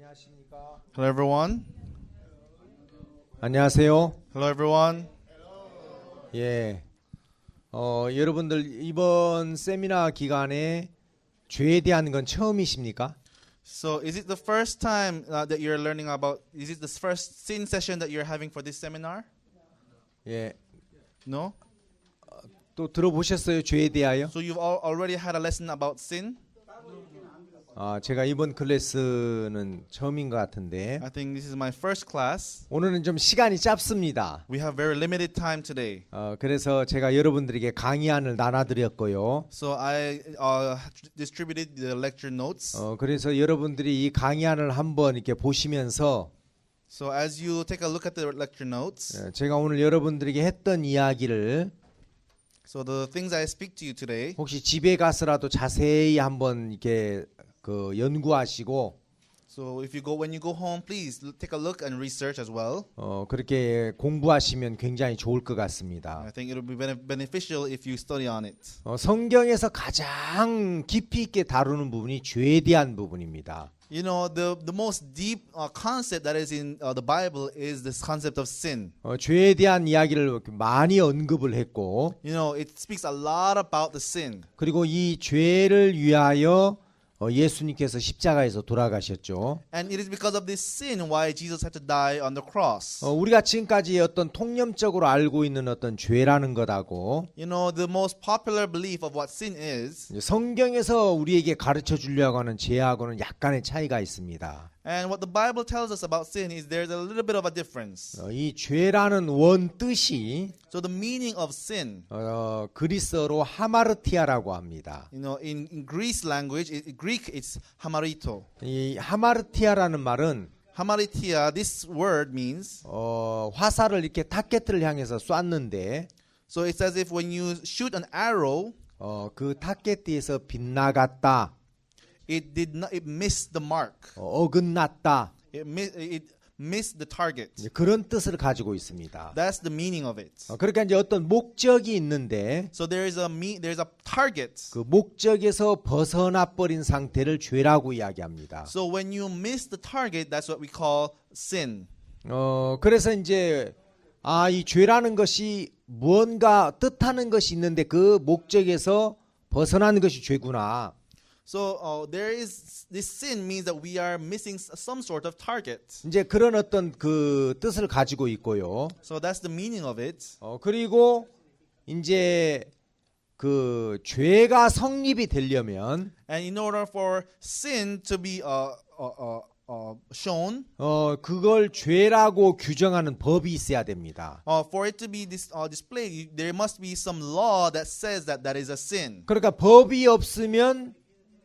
안녕하십니까? Hello, everyone. 안녕하세요. Hello, everyone. 예. 여러분들 이번 세미나 기간에 죄에 대한 건 처음이십니까? So, is it the first time that you're learning about? Is it the first sin session that you're having for this seminar? 예. No. 또 들어보셨어요? 죄에 대하여? So you've already had a lesson about sin. 제가 이번 클래스는 처음인 것 같은데 I think this is my first class. 오늘은 좀 시간이 짧습니다. We have very limited time today. 그래서 제가 여러분들에게 강의안을 나눠드렸고요. So I distributed the lecture notes. 그래서 여러분들이 이 강의안을 한번 이렇게 보시면서 So as you take a look at the lecture notes, 제가 오늘 여러분들에게 했던 이야기를 so the things I speak to you today, 혹시 집에 가서라도 자세히 한번 이렇게 연구하시고 so if you go when you go home, please take a look and research as well. 그렇게 공부하시면 굉장히 좋을 것 같습니다. I think it will be beneficial if you study on it. 성경에서 가장 깊이 있게 다루는 부분이 죄에 대한 부분입니다. You know, the most deep concept that is in the Bible is this concept of sin. 죄에 대한 이야기를 많이 언급을 했고, You know, it speaks a lot about the sin. 그리고 이 죄를 위하여 예수님께서 십자가에서 돌아가셨죠. And it is because of this sin why Jesus had to die on the cross. 우리가 지금까지 어떤 통념적으로 알고 있는 어떤 죄라는 것하고 You know, the most popular belief of what sin is, 성경에서 우리에게 가르쳐 주려고 하는 죄하고는 약간의 차이가 있습니다. and what the Bible tells us about sin is there's a little bit of a difference. 이 죄라는 원 뜻이 So the meaning of sin, 그리스어로 하마르티아라고 합니다. you know, in Greek language, Greek it's hamarito. 이 하마르티아라는 말은 Hamaritia, this word means, 화살을 이렇게 타겟을 향해서 쐈는데 so it's as if when you shoot an arrow, 그 타겟에서 빗나갔다, it missed the mark. 어긋났다, It missed the target. 그런 뜻을 가지고 있습니다. That's the meaning of it. 그러니까 이제 어떤 목적이 있는데 So there's a target. 그 목적에서 벗어나 버린 상태를 죄라고 이야기합니다. So when you miss the target, that's what we call sin. 그래서 이제 이 죄라는 것이 무언가 뜻하는 것이 있는데 그 목적에서 벗어나는 것이 죄구나. So there is this sin means that we are missing some sort of target. 이제 그런 어떤 그 뜻을 가지고 있고요. So that's the meaning of it. 그리고 이제 그 죄가 성립이 되려면 And in order for sin to be shown, 그걸 죄라고 규정하는 법이 있어야 됩니다. for it to be displayed, there must be some law that says that that is a sin. 그러니까 법이 없으면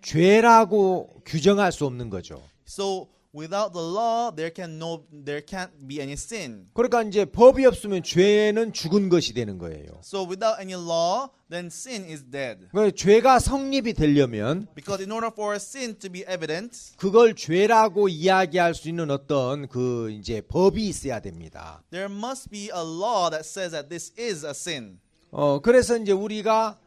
죄라고 규정할 수 없는 거죠. So without the law, there can't be any sin. 그러니까 이제 법이 없으면 죄는 죽은 것이 되는 거예요. So without any law, then sin is dead. 그러니까 죄가 성립이 되려면 Because in order for a sin to be evident, 그걸 죄라고 이야기할 수 있는 어떤 그 이제 법이 있어야 됩니다. there must be a law that says that this is a sin. 그래서 이제 우리가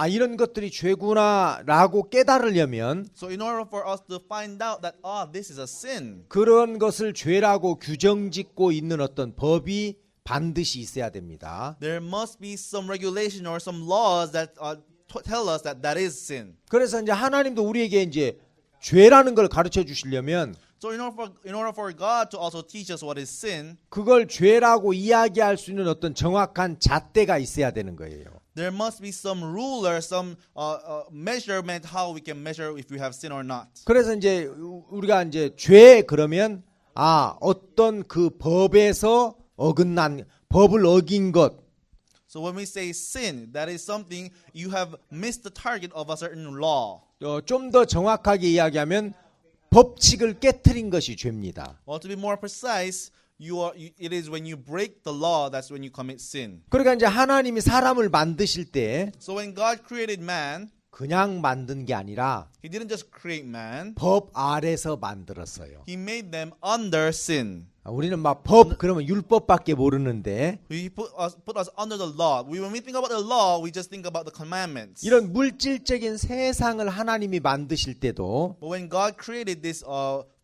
이런 것들이 죄구나라고 깨달으려면 So in order for us to find out that this is a sin, 그런 것을 죄라고 규정짓고 있는 어떤 법이 반드시 있어야 됩니다. there must be some regulation or some laws that tell us that that is sin. 그래서 이제 하나님도 우리에게 이제 죄라는 걸 가르쳐 주시려면 So in order for God to also teach us what is sin, 그걸 죄라고 이야기할 수 있는 어떤 정확한 잣대가 있어야 되는 거예요. there must be some ruler, some measurement how we can measure if we have sin or not. 그래서 이제 우리가 이제 죄 그러면 어떤 그 법에서 어긋난 법을 어긴 것. So when we say sin, that is something you have missed the target of a certain law. 좀 더 정확하게 이야기하면 법칙을 깨트린 것이 죄입니다. Or to be more precise, it is when you break the law that's when you commit sin. 그러니까 이제 하나님이 사람을 만드실 때 So when God created man, 그냥 만든 게 아니라 He didn't just create man. 법 아래서 만들었어요. He made them under sin. 우리는 막 법 그러면 율법밖에 모르는데 He put us under the law. When we think about the law, we just think about the commandments. 이런 물질적인 세상을 하나님이 만드실 때도 But when God created this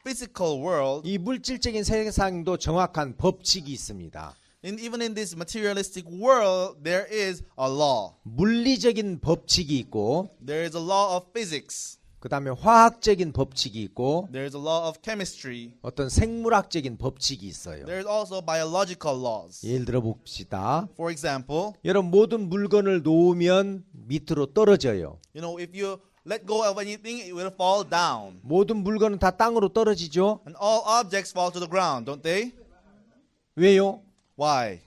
physical world, 이 물질적인 세상도 정확한 법칙이 있습니다. even in this materialistic world, there is a law. 물리적인 법칙이 있고 There is a law of physics. 그다음에 화학적인 법칙이 있고 There is a law of chemistry. 어떤 생물학적인 법칙이 있어요. There is also biological laws. 예를 들어 봅시다. For example, 여러분 모든 물건을 놓으면 밑으로 떨어져요. if you let go of anything, it will fall down. 모든 물건은 다 땅으로 떨어지죠. And all objects fall to the ground, don't they? 왜요? Why?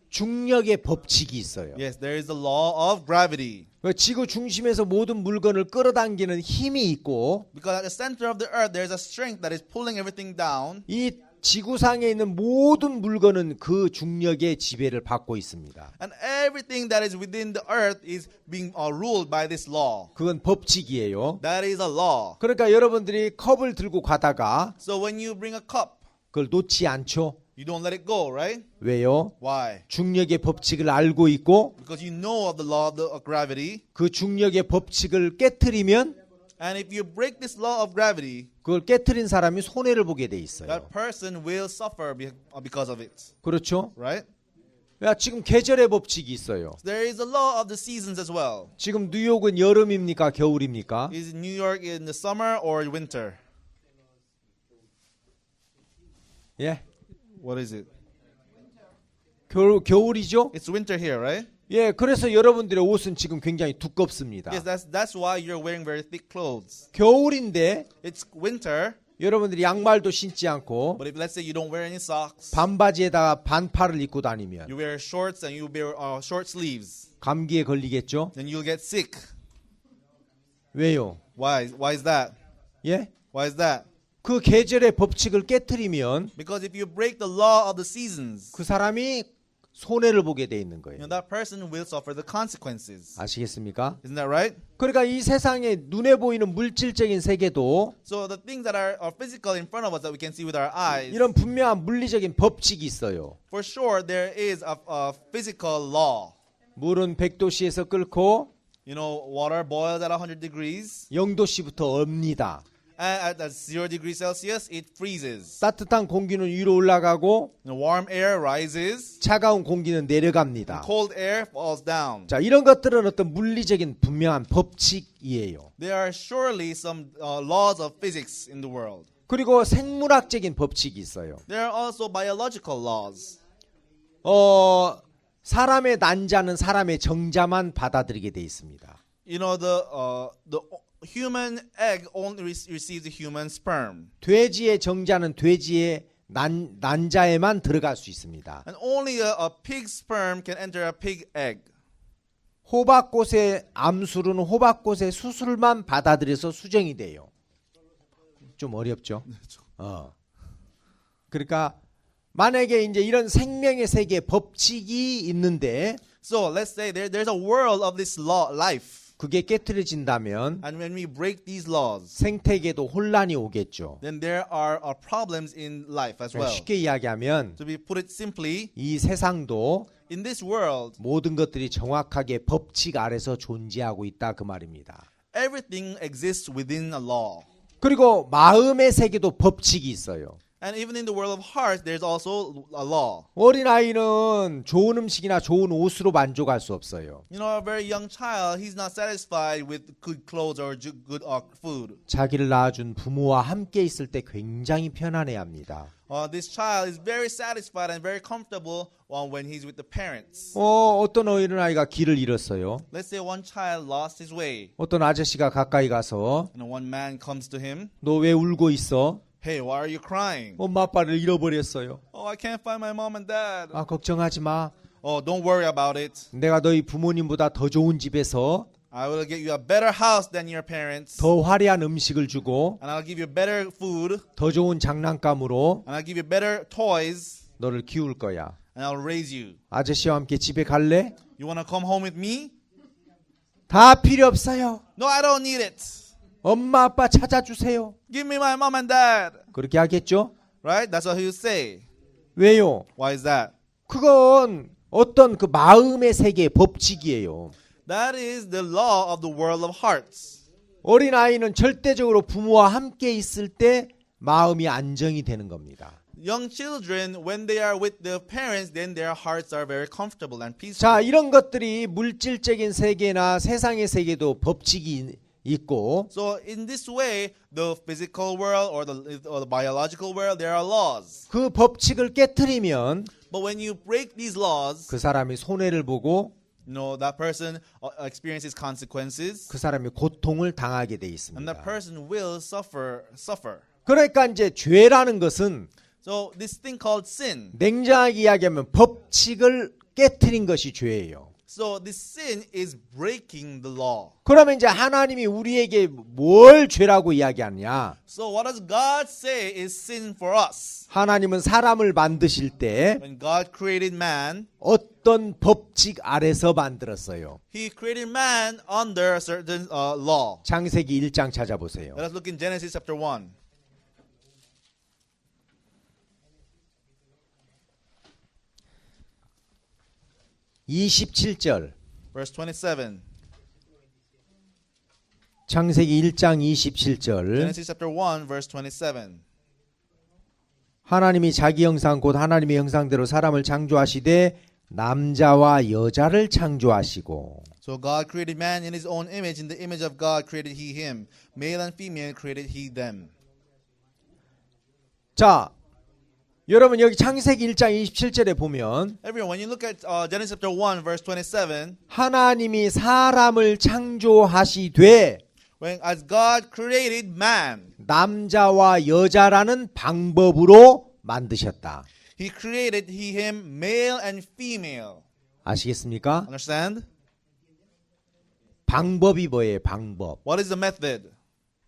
중력의 법칙이 있어요. Yes, there is the law of gravity. 지구 중심에서 모든 물건을 끌어당기는 힘이 있고 Because at the center of the earth, there is a strength that is pulling everything down. 이 지구상에 있는 모든 물건은 그 중력의 지배를 받고 있습니다. And everything that is within the earth is being ruled by this law. 그건 법칙이에요. That is a law. 그러니까 여러분들이 컵을 들고 가다가 So when you bring a cup, 그걸 놓지 않죠. you don't let it go, right? 왜요? Why? 중력의 법칙을 알고 있고 Because you know of the law of gravity. 그 중력의 법칙을 깨트리면 And if you break this law of gravity, 그걸 깨트린 사람이 손해를 보게 돼 있어요. that person will suffer because of it, 그렇죠? right? 야, 지금 계절의 법칙이 있어요. There is a law of the seasons as well. 지금 뉴욕은 여름입니까? 겨울입니까? Is New York in the summer or winter? 예. What is it? 겨울이죠? It's winter here, right? 예, 그래서 여러분들의 옷은 지금 굉장히 두껍습니다. Yes, that's why you're wearing very thick clothes. 겨울인데 It's winter, 여러분들이 양말도 신지 않고 but if let's say you don't wear any socks, 반바지에다가 반팔을 입고 다니면 you wear shorts and you wear short sleeves, 감기에 걸리겠죠? then you'll get sick. 왜요? Why? Why is that? 예? Why is that? 그 계절의 법칙을 깨트리면 Because if you break the law of the seasons, 그 사람이 손해를 보게 돼 있는 거예요. that person will suffer the consequences. 아시겠습니까? Isn't that right? 그러니까 이 세상에 눈에 보이는 물질적인 세계도 So the things that are physical in front of us that we can see with our eyes, 이런 분명한 물리적인 법칙이 있어요. for sure there is a physical law. 물은 100도씨에서 끓고 Water boils at 100 degrees. 0도씨부터 업니다. And at 0 degrees Celsius, it freezes. 따뜻한 공기는 위로 올라가고 Warm air rises. 차가운 공기는 내려갑니다. Cold air falls down. 자, 이런 것들은 어떤 물리적인 분명한 법칙이에요. There are surely some laws of physics in the world. 그리고 생물학적인 법칙이 있어요. There are also biological laws. 사람의 난자는 사람의 정자만 받아들이게 돼 있습니다. The human egg only receives the human sperm. 돼지의 정자는 돼지의 난자에만 들어갈 수 있습니다. And only a pig sperm can enter a pig egg. 호박꽃의 암술은 호박꽃의 수술만 받아들여서 수정이 돼요. 좀 어렵죠? 그러니까 만약에 이제 이런 생명의 세계 법칙이 있는데 So let's say there's a world of this life. 그게 깨트려진다면 And when we break these laws, 생태계도 혼란이 오겠죠. then there are problems in life as well. 쉽게 이야기하면 To be put it simply, 이 세상도 in this world, 모든 것들이 정확하게 법칙 아래서 존재하고 있다 그 말입니다. everything exists within a law. 그리고 마음의 세계도 법칙이 있어요. And even in the world of hearts, there's also a law. 어린아이는 좋은 음식이나 좋은 옷으로 만족할 수 없어요. A very young child, he's not satisfied with good clothes or good food. 자기를 낳아준 부모와 함께 있을 때 굉장히 편안해야 합니다. This child is very satisfied and very comfortable when he's with the parents. 어떤 어린아이가 길을 잃었어요. Let's say one child lost his way. 어떤 아저씨가 가까이 가서 And one man comes to him. 너 왜 울고 있어? Hey, why are you crying? 엄마 아빠를 잃어버렸어요. Oh, I can't find my mom and dad. 걱정하지 마. Oh, don't worry about it. 내가 너희 부모님보다 더 좋은 집에서 I will get you a better house than your parents. 더 화려한 음식을 주고 And I'll give you better food. 더 좋은 장난감으로 And I'll give you better toys. 너를 키울 거야. And I'll raise you. 아저씨와 함께 집에 갈래? You want to come home with me? 다 필요 없어요. No, I don't need it. 엄마 아빠 찾아주세요. Give me my mom and dad. 그렇게 하겠죠? Right? That's what he would say. 왜요? Why is that? 그건 어떤 그 마음의 세계의 법칙이에요. That is the law of the world of hearts. 어린아이는 절대적으로 부모와 함께 있을 때 마음이 안정이 되는 겁니다. Young children, when they are with their parents, then their hearts are very comfortable and peaceful. 자, 이런 것들이 물질적인 세계나 세상의 세계도 법칙이 있고 So in this way, the physical world or the biological world, there are laws. 그 법칙을 깨트리면 But when you break these laws, 그 사람이 손해를 보고 that person experiences consequences, 그 사람이 고통을 당하게 돼 and 있습니다. that person will suffer. 그러니까 이제 죄라는 것은 So this thing called sin. 냉정하게 이야기하면 법칙을 깨트린 것이 죄예요. So this sin is breaking the law. 그러면 이제 하나님이 우리에게 뭘 죄라고 이야기하냐? So what does God say is sin for us? 하나님은 사람을 만드실 때 When God created man, 어떤 법칙 아래서 만들었어요. He created man under a certain law. 창세기 1장 찾아보세요. Let us look in Genesis chapter 1. (27절) Verse 27. 창세기 1장 27절 Genesis chapter 1, verse 27. 하나님이 자기 형상 곧 하나님의 형상대로 사람을 창조하시되 남자와 여자를 창조하시고 So God created man in His own image. In the image of God created He him. Male and female created He them. 자, 여러분 여기 창세기 1장 27절에 보면 Everyone, when you look at Genesis chapter 1, verse 27, 하나님이 사람을 창조하시되 when as God created man, 남자와 여자라는 방법으로 만드셨다. He created He him male and female. 아시겠습니까? Understand? 방법이 뭐예요? 방법. What is the method?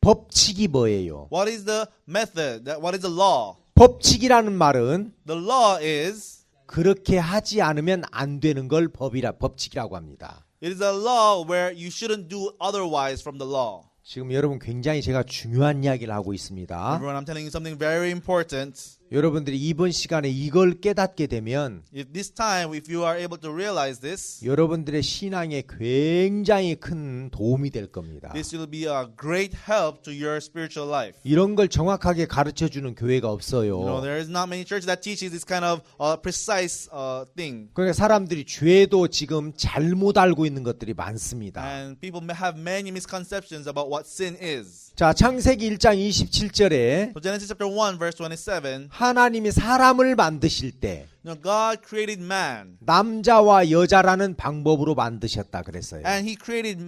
법칙이 뭐예요? What is the method? What is the law? 법칙이라는 말은 The law is, 그렇게 하지 않으면 안 되는 걸 법칙이라고 합니다. it is a law where you shouldn't do otherwise from the law. 지금 여러분 굉장히 제가 중요한 이야기를 하고 있습니다. Everyone, I'm telling you something very important. 여러분들이 이번 시간에 이걸 깨닫게 되면 If this time, if you are able to realize this, 여러분들의 신앙에 굉장히 큰 도움이 될 겁니다. this will be a great help to your spiritual life. 이런 걸 정확하게 가르쳐주는 교회가 없어요. There is not many churches that teaches this kind of precise thing. 그러니까 사람들이 죄도 지금 잘못 알고 있는 것들이 많습니다. And people may have many misconceptions about what sin is. 자, 창세기 1장 27절에 So Genesis chapter 1, verse 27, 하나님이 사람을 만드실 때 God created man. 남자와 여자라는 방법으로 만드셨다 그랬어요. And He created,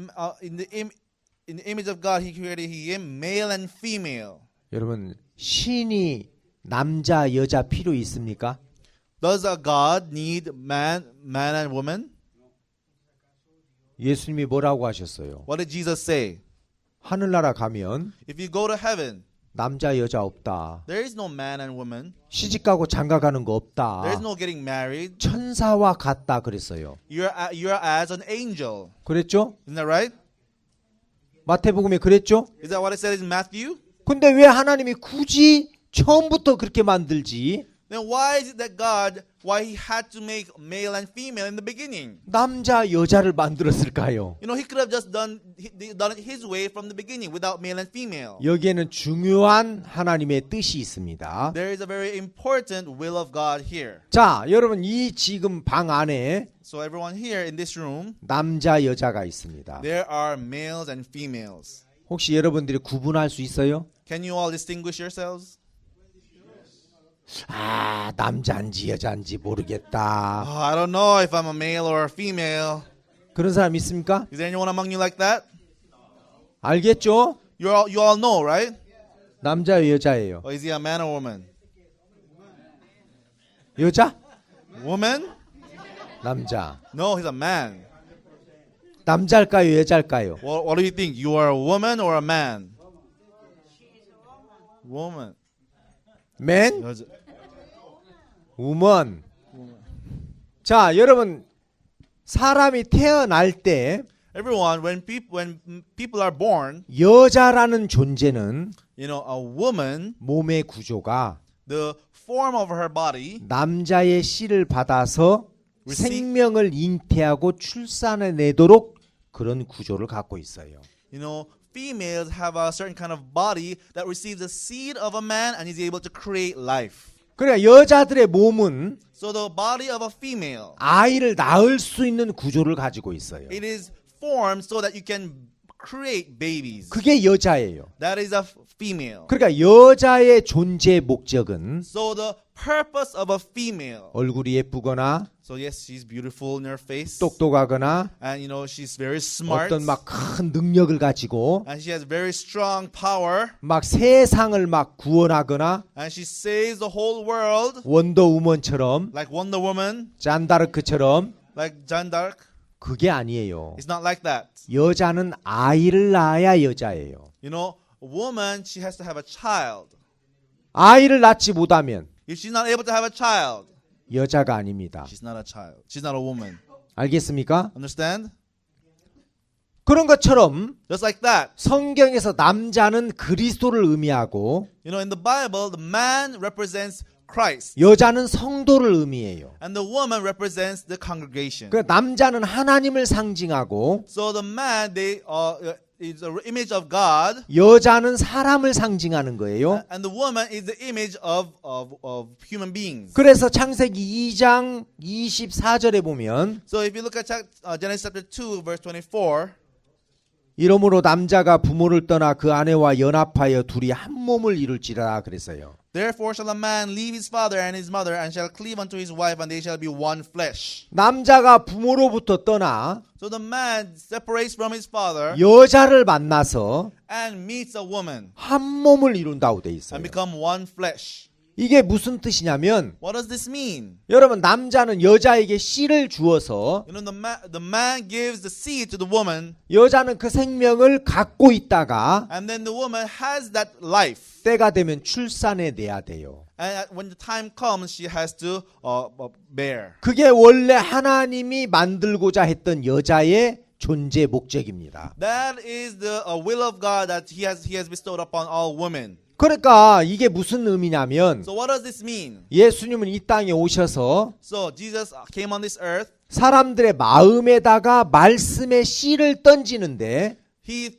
in the image of God, He created him, male and female. 여러분, 신이 남자, 여자 필요 있습니까? Does a God need man and woman? 예수님이 뭐라고 하셨어요? What did Jesus say? 하늘나라 가면 If you go to heaven, 남자, 여자 없다. there is no man and woman. 시집가고 장가가는 거 없다. There is no getting married. 천사와 같다 그랬어요. You're as an angel. 그랬죠? Isn't that right? 마태복음에 그랬죠? Is that what it says in Matthew? 근데 왜 하나님이 굳이 처음부터 그렇게 만들지? Then why is it that God, why He had to make male and female in the beginning? 남자, 여자를 만들었을까요? He could have just done it His way from the beginning without male and female. 여기에는 중요한 하나님의 뜻이 있습니다. There is a very important will of God here. 자, 여러분 이 지금 방 안에 So everyone here in this room, 남자, 여자가 있습니다. there are males and females. 혹시 여러분들이 구분할 수 있어요? Can you all distinguish yourselves? 아, 남자인지 여자인지 모르겠다. I don't know if I'm a male or a female. 그런 사람 있습니까? Is there anyone among you like that? 알겠죠? You all know, right? 남자예요, 여자예요? Or is he a man or woman? 여자? Woman? 남자. No, he's a man. 남자일까요, 여자일까요? What do you think? You are a woman or a man? Woman. 맨? 여자. 우먼. 자, 여러분 사람이 태어날 때 Everyone, when people are born, 여자라는 존재는 a woman, 몸의 구조가 the form of her body 남자의 씨를 받아서 Receive- 생명을 잉태하고 출산해내도록 그런 구조를 갖고 있어요. females have a certain kind of body that receives the seed of a man and is able to create life. 그러니까 여자들의 몸은 So the body of a female, 아이를 낳을 수 있는 구조를 가지고 있어요. it is formed so that you can create babies. 그게 여자예요. That is a female. 그러니까 여자의 존재 목적은 So the purpose of a female. 얼굴이 예쁘거나 So yes, she's beautiful in her face. 똑똑하거나 And you know, she's very smart. 어떤 막 큰 능력을 가지고 And she has very strong power. 막 세상을 막 구원하거나 And she saves the whole world. 원더우먼처럼 Like Wonder Woman. 잔다르크처럼 Like Jeanne d'Arc. 그게 아니에요. It's not like that. 여자는 아이를 낳아야 여자예요. You know, a woman, she has to have a child. 아이를 낳지 못하면 If she's not able to have a child, 여자가 아닙니다. she's not a child. She's not a woman. 알겠습니까? Understand? 그런 것처럼 Just like that. 성경에서 남자는 그리스도를 의미하고 You know, in the Bible, the man represents Christ. 여자는 성도를 의미해요. And the woman represents the congregation. 그 남자는 하나님을 상징하고 So the man, is an image of God. 여자는 사람을 상징하는 거예요. And the woman is the image of human beings. 그래서 창세기 2장 24절에 보면 So if you look at Genesis chapter 2, verse 24, 이러므로 남자가 부모를 떠나 그 아내와 연합하여 둘이 한 몸을 이룰지라 그랬어요. therefore shall a man leave his father and his mother and shall cleave unto his wife and they shall be one flesh. 남자가 부모로부터 떠나 So the man separates from his father 여자를 만나서 and meets a woman 한 몸을 이룬다고 돼 있어요. and become one flesh. 이게 무슨 뜻이냐면 What does this mean? 여러분 남자는 여자에게 씨를 주어서 You know, the man gives the seed to the woman 여자는 그 생명을 갖고 있다가 and then the woman has that life. 때가 되면 출산해 내야 돼요. And when the time comes, she has to bear. 그게 원래 하나님이 만들고자 했던 여자의 존재 목적입니다. That is the will of God that He has bestowed upon all women. 그러니까 이게 무슨 의미냐면 So what does this mean? 예수님은 이 땅에 오셔서 So Jesus came on this earth. 사람들의 마음에다가 말씀의 씨를 던지는데 He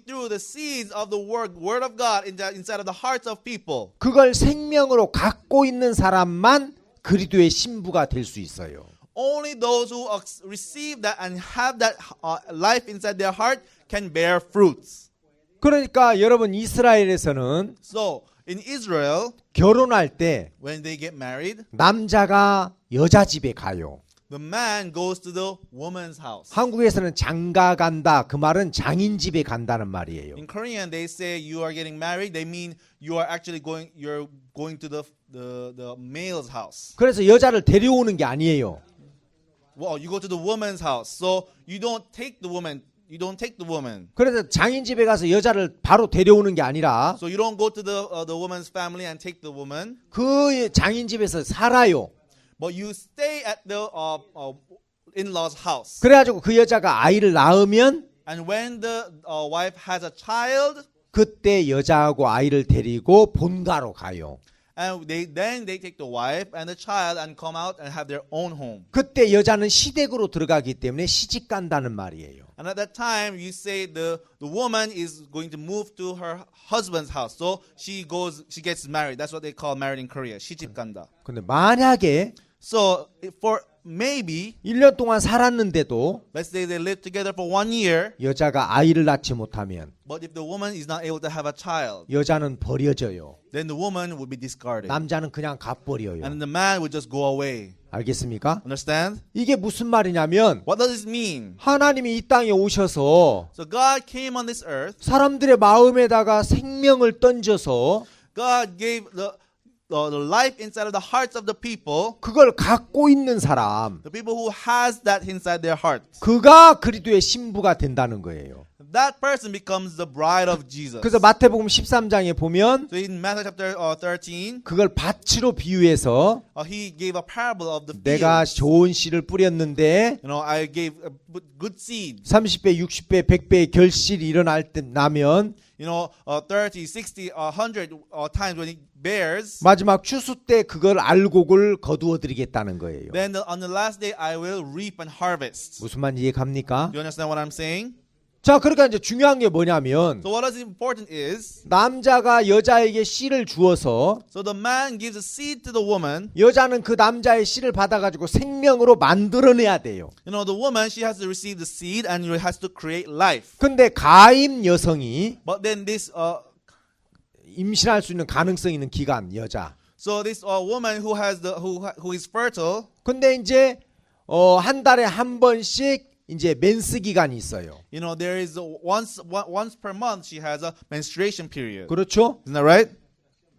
threw the seeds of the word of God inside of the hearts of people. 그걸 생명으로 갖고 있는 사람만 그리스도의 신부가 될 수 있어요. Only those who receive that and have that life inside their heart can bear fruits. 그러니까 여러분 이스라엘에서는 So in Israel, 결혼할 때 when they get married, 남자가 여자 집에 가요. the man goes to the woman's house. 한국에서는 장가 간다. 그 말은 장인 집에 간다는 말이에요. In Korean, they say you are getting married. They mean you are actually you're going to the male's house. 그래서 여자를 데려오는 게 아니에요. Well, you go to the woman's house. So you don't take the woman. You don't take the woman. 그래서 장인 집에 가서 여자를 바로 데려오는 게 아니라 So you don't go to the woman's family and take the woman, 그 장인 집에서 살아요. but you stay at the in-laws' house. 그래가지고 그 여자가 아이를 낳으면 And when the wife has a child, 그때 여자하고 아이를 데리고 본가로 가요. and then they take the wife and the child and come out and have their own home. 그때 여자는 시댁으로 들어가기 때문에 시집 간다는 말이에요. And at that time, you say the woman is going to move to her husband's house. So she gets married. That's what they call married in Korea. 시집 간다. 근데 만약에 So for maybe, 1년 동안 살았는데도 let's say they live together for 1 year, 여자가 아이를 낳지 못하면 but if the woman is not able to have a child, 여자는 버려져요. then the woman will be discarded. 남자는 그냥 가버려요. And the man will just go away. 알겠습니까? Understand? 이게 무슨 말이냐면 What does this mean? 하나님이 이 땅에 오셔서 So God came on this earth. 사람들의 마음에다가 생명을 던져서 God gave the life inside of the hearts of the people. 그걸 갖고 있는 사람, The people who has that inside their hearts. 그가 그리스도의 신부가 된다는 거예요. That person becomes the bride of Jesus. 그래서 마태복음 13장에 보면 So in Matthew chapter 13, 그걸 밭으로 비유해서 he gave a parable of the 내가 fields. 좋은 씨를 뿌렸는데 You know, I gave good seed. 30배, 60배, 100배의 결실이 일어날 때 나면 You know, 30, 60, 100 times when it bears. 마지막 추수 때 그걸 알곡을 거두어 드리겠다는 거예요. Then on the last day, I will reap and harvest. 무슨 말인지 이해 갑니까? You understand what I'm saying? 자, 그러니까 이제 중요한 게 뭐냐면 So what is important is, 남자가 여자에게 씨를 주어서 so the man gives a seed to the woman. 여자는 그 남자의 씨를 받아가지고 생명으로 만들어내야 돼요. You know, the woman, she has to receive the seed and has to create life. 근데 가임 여성이 But then this, 임신할 수 있는 가능성 있는 기간 여자. so this woman who has who is fertile. 근데 이제 한 달에 한 번씩 이제 맨스 기간이 있어요. You know, there is once per month she has a menstruation period. 그렇죠? Isn't that right?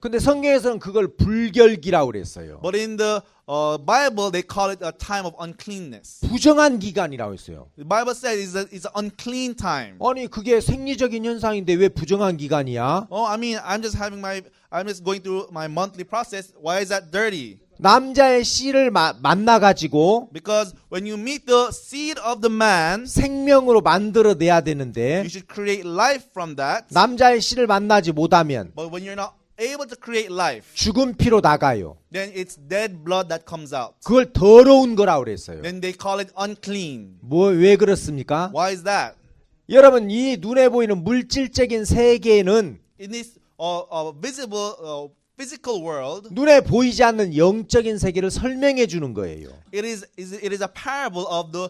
근데 성경에서는 그걸 불결기라고 그랬어요. But in the Bible, they call it a time of uncleanness. 부정한 기간이라고 했어요. The Bible says it's an unclean time. 아니 그게 생리적인 현상인데 왜 부정한 기간이야? Oh, I mean, I'm just going through my monthly process. Why is that dirty? 남자의 씨를 만나가지고 Because when you meet the seed of the man, 생명으로 만들어내야 되는데 you should create life from that. 남자의 씨를 만나지 못하면 But when you're not able to create life, 죽은 피로 나가요. then it's dead blood that comes out. 그걸 더러운 거라고 그랬어요. Then they call it unclean. 왜 그렇습니까? Why is that? 여러분 이 눈에 보이는 물질적인 세계는 In this visible physical world, 눈에 보이지 않는 영적인 세계를 설명해 주는 거예요. it is a parable of the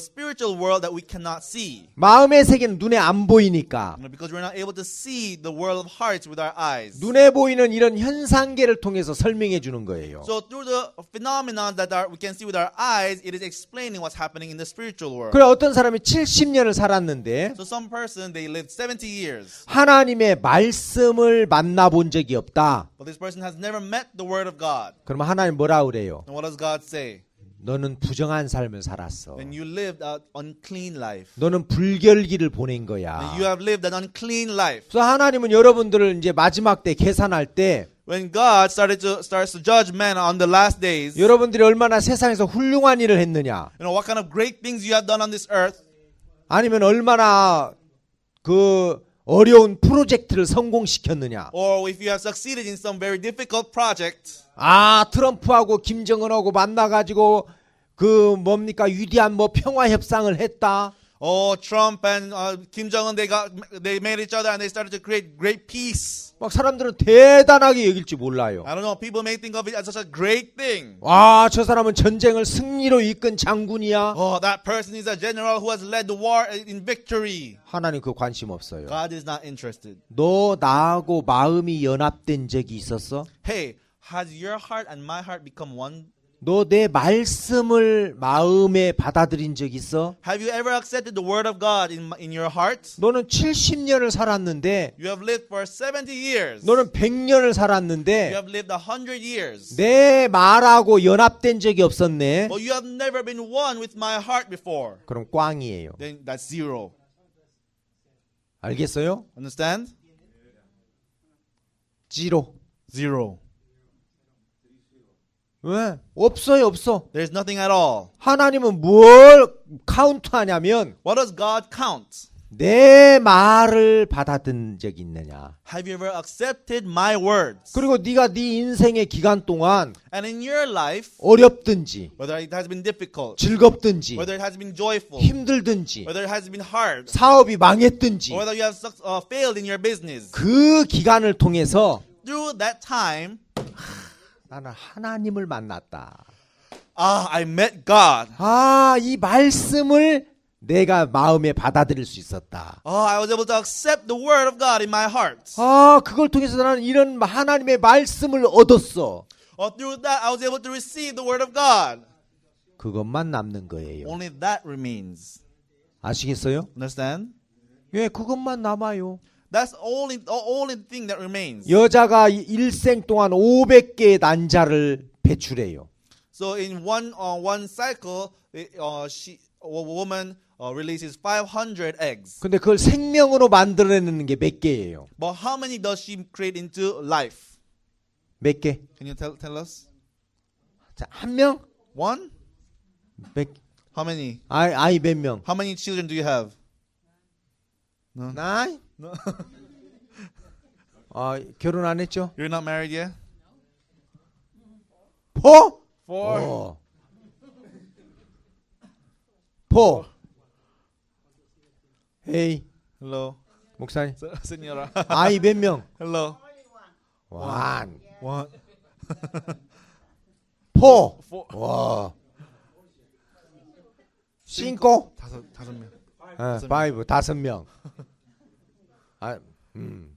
spiritual world that we cannot see. 마음의 세계는 눈에 안 보이니까 Because we're not able to see the world of hearts with our eyes. 눈에 보이는 이런 현상계를 통해서 설명해 주는 거예요. So through the phenomena that we can see with our eyes, it is explaining what's happening in the spiritual world. 그래 어떤 사람이 70년을 살았는데 So some person, they lived 70 years, 하나님의 말씀을 만나본 적이 없다. but this person has never met the word of God. 그러면 하나님 뭐라 그래요? And what does God say? 너는 부정한 삶을 살았어. Then you lived an unclean life. 너는 불결기를 보낸 Then 거야. you have lived an unclean life. 그래서 하나님은 여러분들을 이제 마지막 때 계산할 때 When God starts to judge men on the last days, 여러분들이 얼마나 세상에서 훌륭한 일을 했느냐, you know, what kind of great things you have done on this earth, 아니면 얼마나 그 어려운 프로젝트를 성공시켰느냐. or if you have succeeded in some very difficult project. 아, 트럼프하고 김정은하고 만나가지고 그 뭡니까 위대한 뭐 평화 협상을 했다. Oh, Trump and Kim Jong-un, they met each other and they started to create great peace. 막 사람들은 대단하게 여길지 몰라요. I don't know, people may think of it as such a great thing. 와, 저 사람은 전쟁을 승리로 이끈 장군이야. Oh, that person is a general who has led the war in victory. 하나님 그 관심 없어요. God is not interested. 너 나하고 마음이 연합된 적이 있었어? Hey, has your heart and my heart become one? 너 내 말씀을 마음에 받아들인 적 있어? Have you ever accepted the word of God in your heart? 너는 70년을 살았는데, You have lived for 70 years. 너는 100년을 You 살았는데 have lived 100 years. 내 말하고 연합된 적이 없었네. But you have never been one with my heart before. 그럼 꽝이에요. Then that's zero. 알겠어요? Understand? 지로. Zero. 왜? 없어요, 없어. There's nothing at all. 하나님은 뭘 카운트하냐면 What does God count? 내 말을 받아든 적이 있느냐. Have you ever accepted my words? 그리고 네가 네 인생의 기간 동안 And in your life, 어렵든지 whether it has been difficult, 즐겁든지 whether it has been joyful, 힘들든지 whether it has been hard, 사업이 망했든지 or whether you have failed in your business, 그 기간을 통해서 through that time, 나는 하나님을 만났다. I met God. 아, 이 말씀을 내가 마음에 받아들일 수 있었다. I was able to accept the word of God in my heart. 아, 그걸 통해서 나는 이런 하나님의 말씀을 얻었어. Through that, I was able to receive the word of God. 그것만 남는 거예요. Only that remains. 아시겠어요? Understand? 왜 그것만 남아요? That's only thing that remains. 여자가 일생 동안 500개의 난자를 배출해요. So in one cycle, a woman releases 500 eggs. 근데 그걸 생명으로 만들어내는 게 몇 개예요? But how many does she create into life? 몇 개? Can you tell us? 자, 한 명? One? 몇? How many? 아이 몇 명? How many children do you have? 나이? No. 아, 결혼 안 했죠? You're not married yet? 포? 4. 포. 헤이 Hello. 목사님. Senora. 아이 몇 명? Hello. 완. One. 포. Four. 와. 싱코. 다섯 명. 파이브 5명.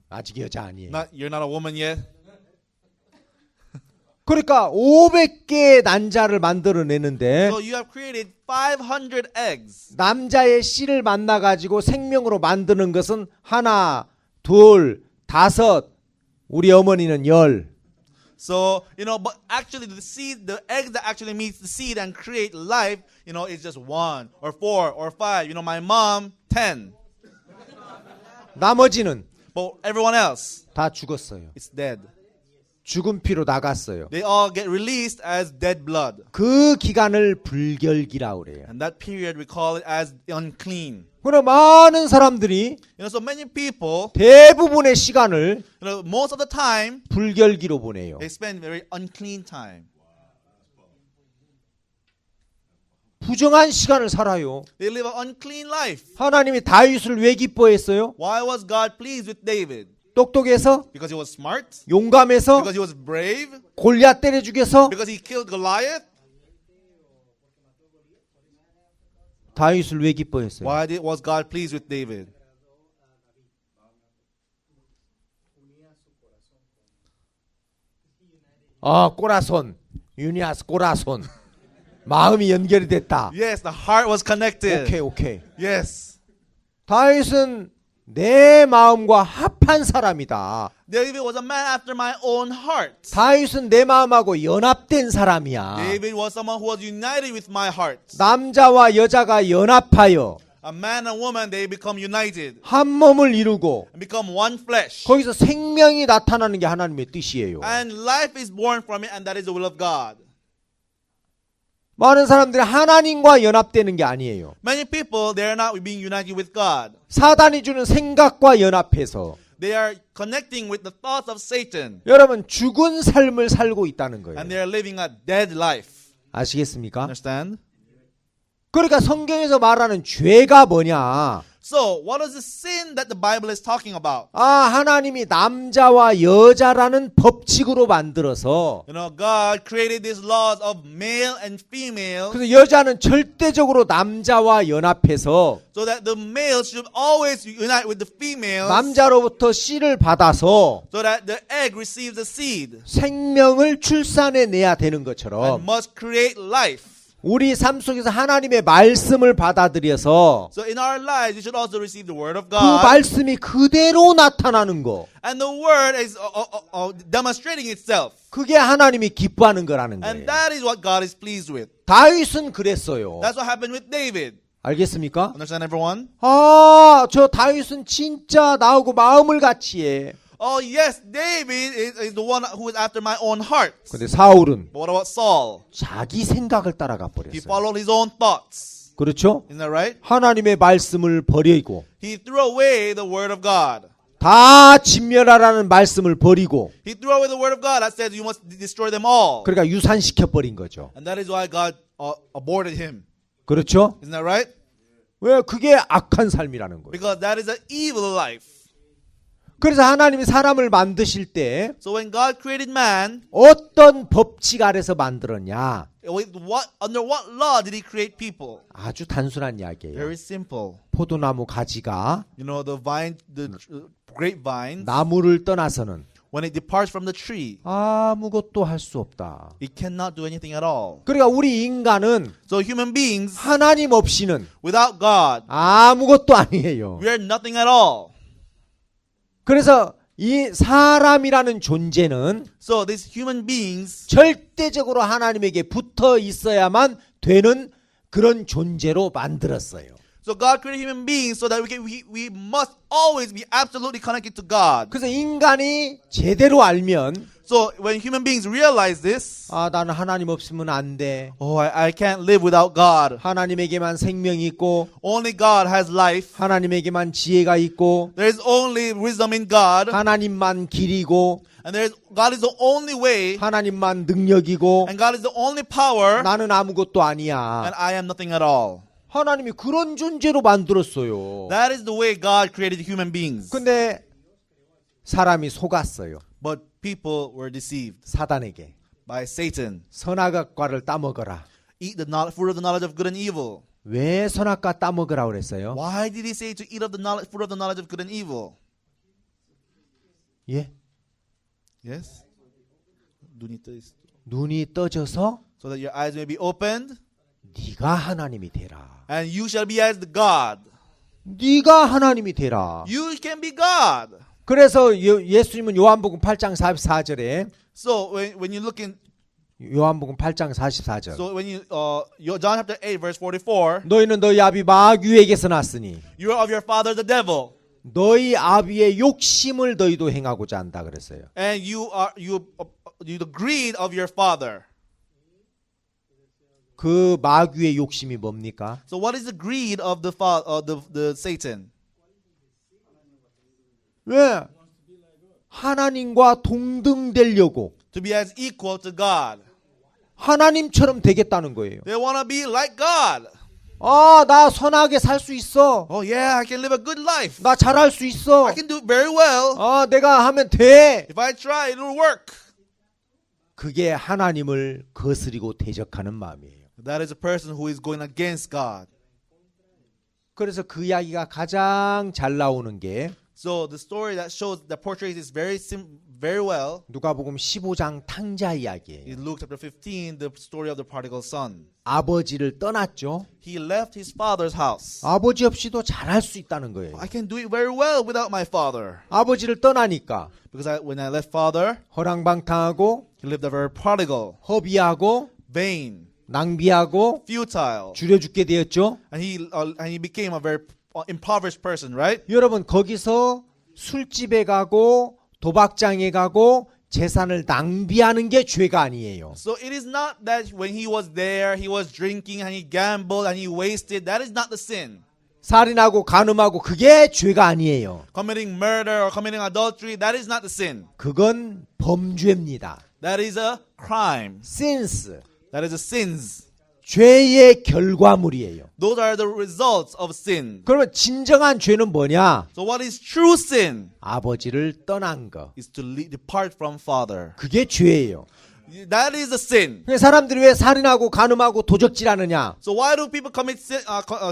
아직 여자 아니에요. You're not a woman yet. 그러니까 500개의 난자를 만들어내는데 So you have created 500 eggs. 남자의 씨를 만나 가지고 생명으로 만드는 것은 하나, 둘, 5. 우리 어머니는 10. So, but actually the eggs that actually meets the seed and create life, is just 1 or 4 or 5. My mom, 10. 나머지는 But everyone else, 다 죽었어요. it's dead. 죽은 피로 나갔어요. They all get released as dead blood. 그 기간을 불결기라고 그래요. And that period we call it as unclean. 그러나 많은 사람들이 So many people, 대부분의 시간을 most of the time, 불결기로 보내요. they spend very unclean time. 부정한 시간을 살아요. They live an unclean life. 하나님이 다윗을 왜 기뻐했어요? Why was God pleased with David? 똑똑해서? Because he was smart? 용감해서? Because he was brave? 골리앗 때려 죽여서? Because he killed Goliath? 다윗을 왜 기뻐했어요? Why was God pleased with David? 꼬라손. 유니아스 꼬라손. 마음이 연결이 됐다. Yes, the heart was connected. 오케이. Yes. 다윗은 내 마음과 합한 사람이다. David was a man after my own heart. 다윗은 내 마음하고 연합된 사람이야. David was someone who was united with my heart. 남자와 여자가 연합하여 A man and woman, they become united 한 몸을 이루고 and become one flesh. 거기서 생명이 나타나는 게 하나님의 뜻이에요. And life is born from it, and that is the will of God. 많은 사람들이 하나님과 연합되는 게 아니에요. Many people, they are not being united with God. 사단이 주는 생각과 연합해서 They are connecting with the thoughts of Satan, 여러분 죽은 삶을 살고 있다는 거예요. and they are living a dead life. 아시겠습니까? Understand? 그러니까 성경에서 말하는 죄가 뭐냐? So, what is the sin that the Bible is talking about? 하나님이 남자와 여자라는 법칙으로 만들어서 God created these laws of male and female 그래서 여자는 절대적으로 남자와 연합해서 so that the male should always unite with the females 남자로부터 씨를 받아서 so that the egg receives the seed 생명을 출산해내야 되는 and 것처럼 must create life. 우리 삶 속에서 하나님의 말씀을 받아들여서 So in our lives, you should also receive the word of 그 God. 말씀이 그대로 나타나는 거. And the word is demonstrating itself. 그게 하나님이 기뻐하는 거라는 거예요. And that is what God is pleased with. 다윗은 그랬어요. That's what happened with David. 알겠습니까? Understand, everyone? 저 다윗은 진짜 나하고 마음을 같이 해. Oh, yes, David is the one who is after my own heart. 근데 사울은 But what about Saul? 자기 생각을 따라가 He 버렸어요. followed his own thoughts. 그렇죠? Isn't that right? 하나님의 말씀을 버리고 He threw away the word of God. 다 진멸하라는 말씀을 버리고 He threw away the word of God that says you must destroy them all. 그러니까 유산시켜 버린 거죠. And that is why God aborted him. 그렇죠? Isn't that right? 왜 그게 악한 삶이라는 거예요. Because that is an evil life. 그래서 하나님이 사람을 만드실 때 So when God created man, 어떤 법칙 아래서 만들었냐? under what law did he create people? 아주 단순한 이야기예요. Very simple. 포도나무 가지가 The vine, the grapevine, 나무를 떠나서는 when it departs from the tree, 아무것도 할 수 없다. it cannot do anything at all. 그러니까 우리 인간은 So human beings, 하나님 없이는 without God, 아무것도 아니에요. we are nothing at all. 그래서 이 사람이라는 존재는 So these human beings, 절대적으로 하나님에게 붙어 있어야만 되는 그런 존재로 만들었어요. so God created human beings so that we must always be absolutely connected to God. 그래서 인간이 제대로 알면 So when human beings realize this, 나는 하나님 없으면 안 돼. I can't live without God. 하나님에게만 생명이 있고 Only God has life. 하나님에게만 지혜가 있고 There is only wisdom in God. 하나님만 길이고 And God is the only way. 하나님만 능력이고 And God is the only power. 나는 아무것도 아니야. And I am nothing at all. 하나님이 그런 존재로 만들었어요. That is the way God created human beings. 근데 사람이 속았어요. But people were deceived 사단에게. by Satan. 선악과를 따먹어라. Eat the fruit of the knowledge of good and evil. 왜 선악과 따먹으라 그랬어요? Why did he say to eat of the fruit of the knowledge of good and evil? 예? Yes. 눈이 떠져서 So that your eyes may be opened, 네가 하나님이 되라. and you shall be as the God. 네가 하나님이 되라. You can be God. 그래서 예수님은 요한복음 8장 44절에 So when you look in, 요한복음 8장 44절 so when you John chapter 8 verse 44, 너희는 너희 아비 마귀에게서 났으니 you are of your father the devil, 너희 아비의 욕심을 너희도 행하고자 한다 그랬어요. and you the greed of your father. 그 마귀의 욕심이 뭡니까? So what is the greed of the Satan? 왜? 하나님과 동등되려고 To be as equal to God. 하나님처럼 되겠다는 거예요. They want to be like God. 아, 나 선하게 살 수 있어. Oh yeah, I can live a good life. 나 잘할 수 있어. I can do very well. 아, 내가 하면 돼. If I try, it will work. 그게 하나님을 거스리고 대적하는 마음이에요. That is a person who is going against God. 그래서 그 이야기가 가장 잘 나오는 게 So the story that portrays this very well 누가복음 15장 탕자 이야기예요. is Luke chapter 15, the story of the prodigal son. 아버지를 떠났죠. He left his father's house. 아버지 없이도 잘할 수 있다는 거예요. I can do it very well without my father. 아버지를 떠나니까 Because when I left father, 허랑방탕하고 he lived a very prodigal, 허비하고 vain, 낭비하고 futile, 줄여 죽게 되었죠. and he became a very impoverished person, right? 여러분 거기서 술집에 가고 도박장에 가고 재산을 낭비하는 게 죄가 아니에요. So it is not that when he was there, he was drinking and he gambled and he wasted. That is not the sin. 살인하고 간음하고 그게 죄가 아니에요. Committing murder or committing adultery, that is not the sin. 그건 범죄입니다. That is a crime. sins, That is a sins. 죄의 결과물이에요. Those are the results of sin. 그러면 진정한 죄는 뭐냐? So what is true sin? 아버지를 떠난 거. Is to depart from father. 그게 죄예요. That is a sin. 사람들이 왜 살인하고 간음하고 도적질하느냐? So why do people commit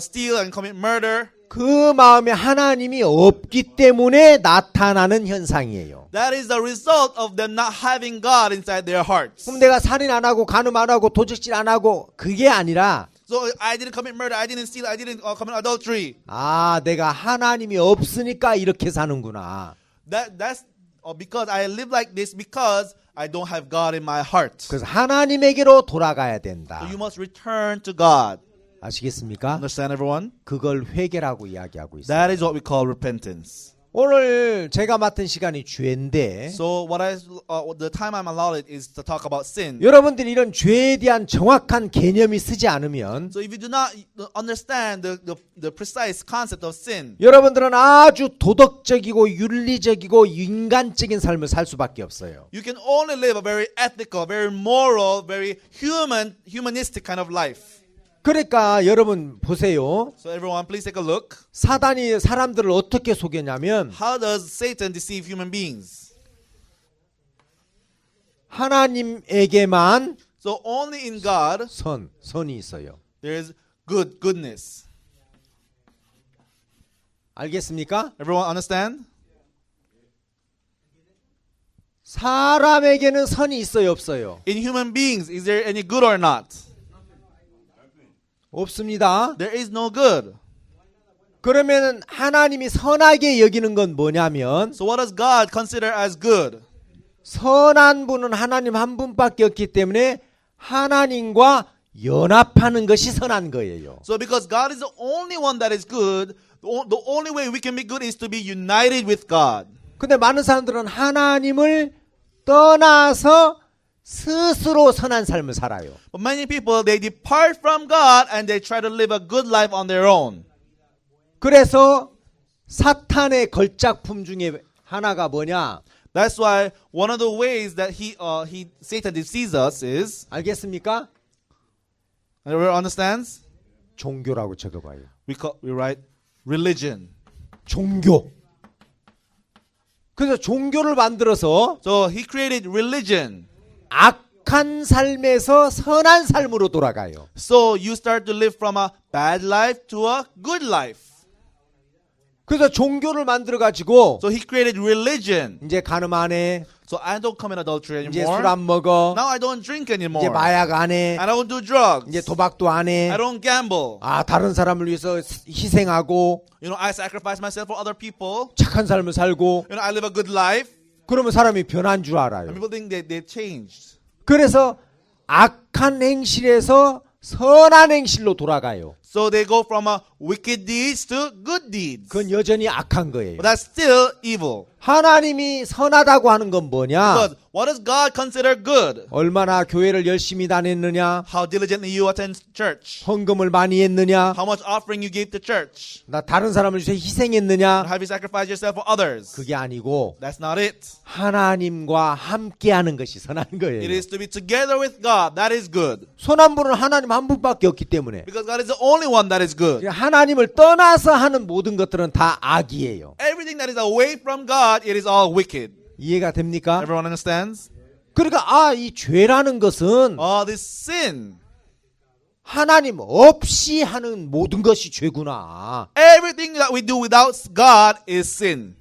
steal and commit murder? 그 마음에 하나님이 없기 때문에 나타나는 현상이에요. That is the result of them not having God inside their hearts. 그럼 내가 살인 안 하고 간음 안 하고 도적질 안 하고 그게 아니라 So I didn't commit murder, I didn't steal, I didn't commit adultery. 아, 내가 하나님이 없으니까 이렇게 사는구나. That's because I live like this because I don't have God in my heart. 그래서 하나님에게로 돌아가야 된다. So you must return to God. 아시겠습니까? Understand, everyone? 그걸 회개라고 이야기하고 있어요. That is what we call repentance. 오늘 제가 맡은 시간이 죄인데 So the time I'm allowed is to talk about sin. 여러분들이 이런 죄에 대한 정확한 개념이 쓰지 않으면 So if you do not understand the precise concept of sin, 여러분들은 아주 도덕적이고 윤리적이고 인간적인 삶을 살 수밖에 없어요. you can only live a very ethical, very moral, very humanistic kind of life. 그러니까 여러분 보세요. So everyone, please take a look. 사단이 사람들을 어떻게 속였냐면 How does Satan deceive human beings? 하나님에게만 So only in God 선이 있어요. there is goodness. 알겠습니까? Everyone understand? 사람에게는 선이 있어요, 없어요? In human beings, is there any good or not? 없습니다. There is no good. 그러면 하나님이 선하게 여기는 건 뭐냐면 So what does God consider as good? 선한 분은 하나님 한 분밖에 없기 때문에 하나님과 연합하는 것이 선한 거예요. So because God is the only one that is good, the only way we can be good is to be united with God. 근데 많은 사람들은 하나님을 떠나서 스스로 선한 삶을 살아요. But many people, they depart from God and they try to live a good life on their own. 그래서 사탄의 걸작품 중에 하나가 뭐냐? That's why one of the ways that Satan deceives us is, 알겠습니까? everyone understands? 종교라고 적어봐요. we write religion. 종교. 그래서 종교를 만들어서 So he created religion. 악한 삶에서 선한 삶으로 돌아가요. So you start to live from a bad life to a good life. 그래서 종교를 만들어 가지고 So he created religion. 이제 간음 안 해. So I don't commit adultery 이제 anymore. 술 안 먹어. Now I don't drink anymore. 이제 마약 안 해. I don't do drugs. 이제 도박도 안 해. I don't gamble. 아, 다른 사람을 위해서 희생하고 You know, I sacrifice myself for other people. 착한 삶을 살고 You know, I live a good life. 그러면 사람이 변한 줄 알아요. And people think they changed. 그래서 악한 행실에서 선한 행실로 돌아가요. So they go from a wicked deeds to good deeds. 그건 여전히 악한 거예요. But that's still evil. 하나님이 선하다고 하는 건 뭐냐? Because what does God consider good? 얼마나 교회를 열심히 다녔느냐? How diligently you attend church. 헌금을 많이 했느냐? How much offering you gave to church. 나 다른 사람을 위해서 희생했느냐? Have you sacrificed yourself for others? 그게 아니고 That's not it. 하나님과 함께하는 것이 선한 It 거예요. is to be together with God. That is good. 선한 분은 하나님 한 분밖에 없기 때문에 Because God is the only one that is good. 하나님을 떠나서 하는 모든 것들은 다 악이에요. Everything that is away from God, it is all wicked. 이해가 됩니까? Everyone understands? 그러니까 이 죄라는 것은 This sin. 하나님 없이 하는 모든 것이 죄구나. Everything that we do without God is sin.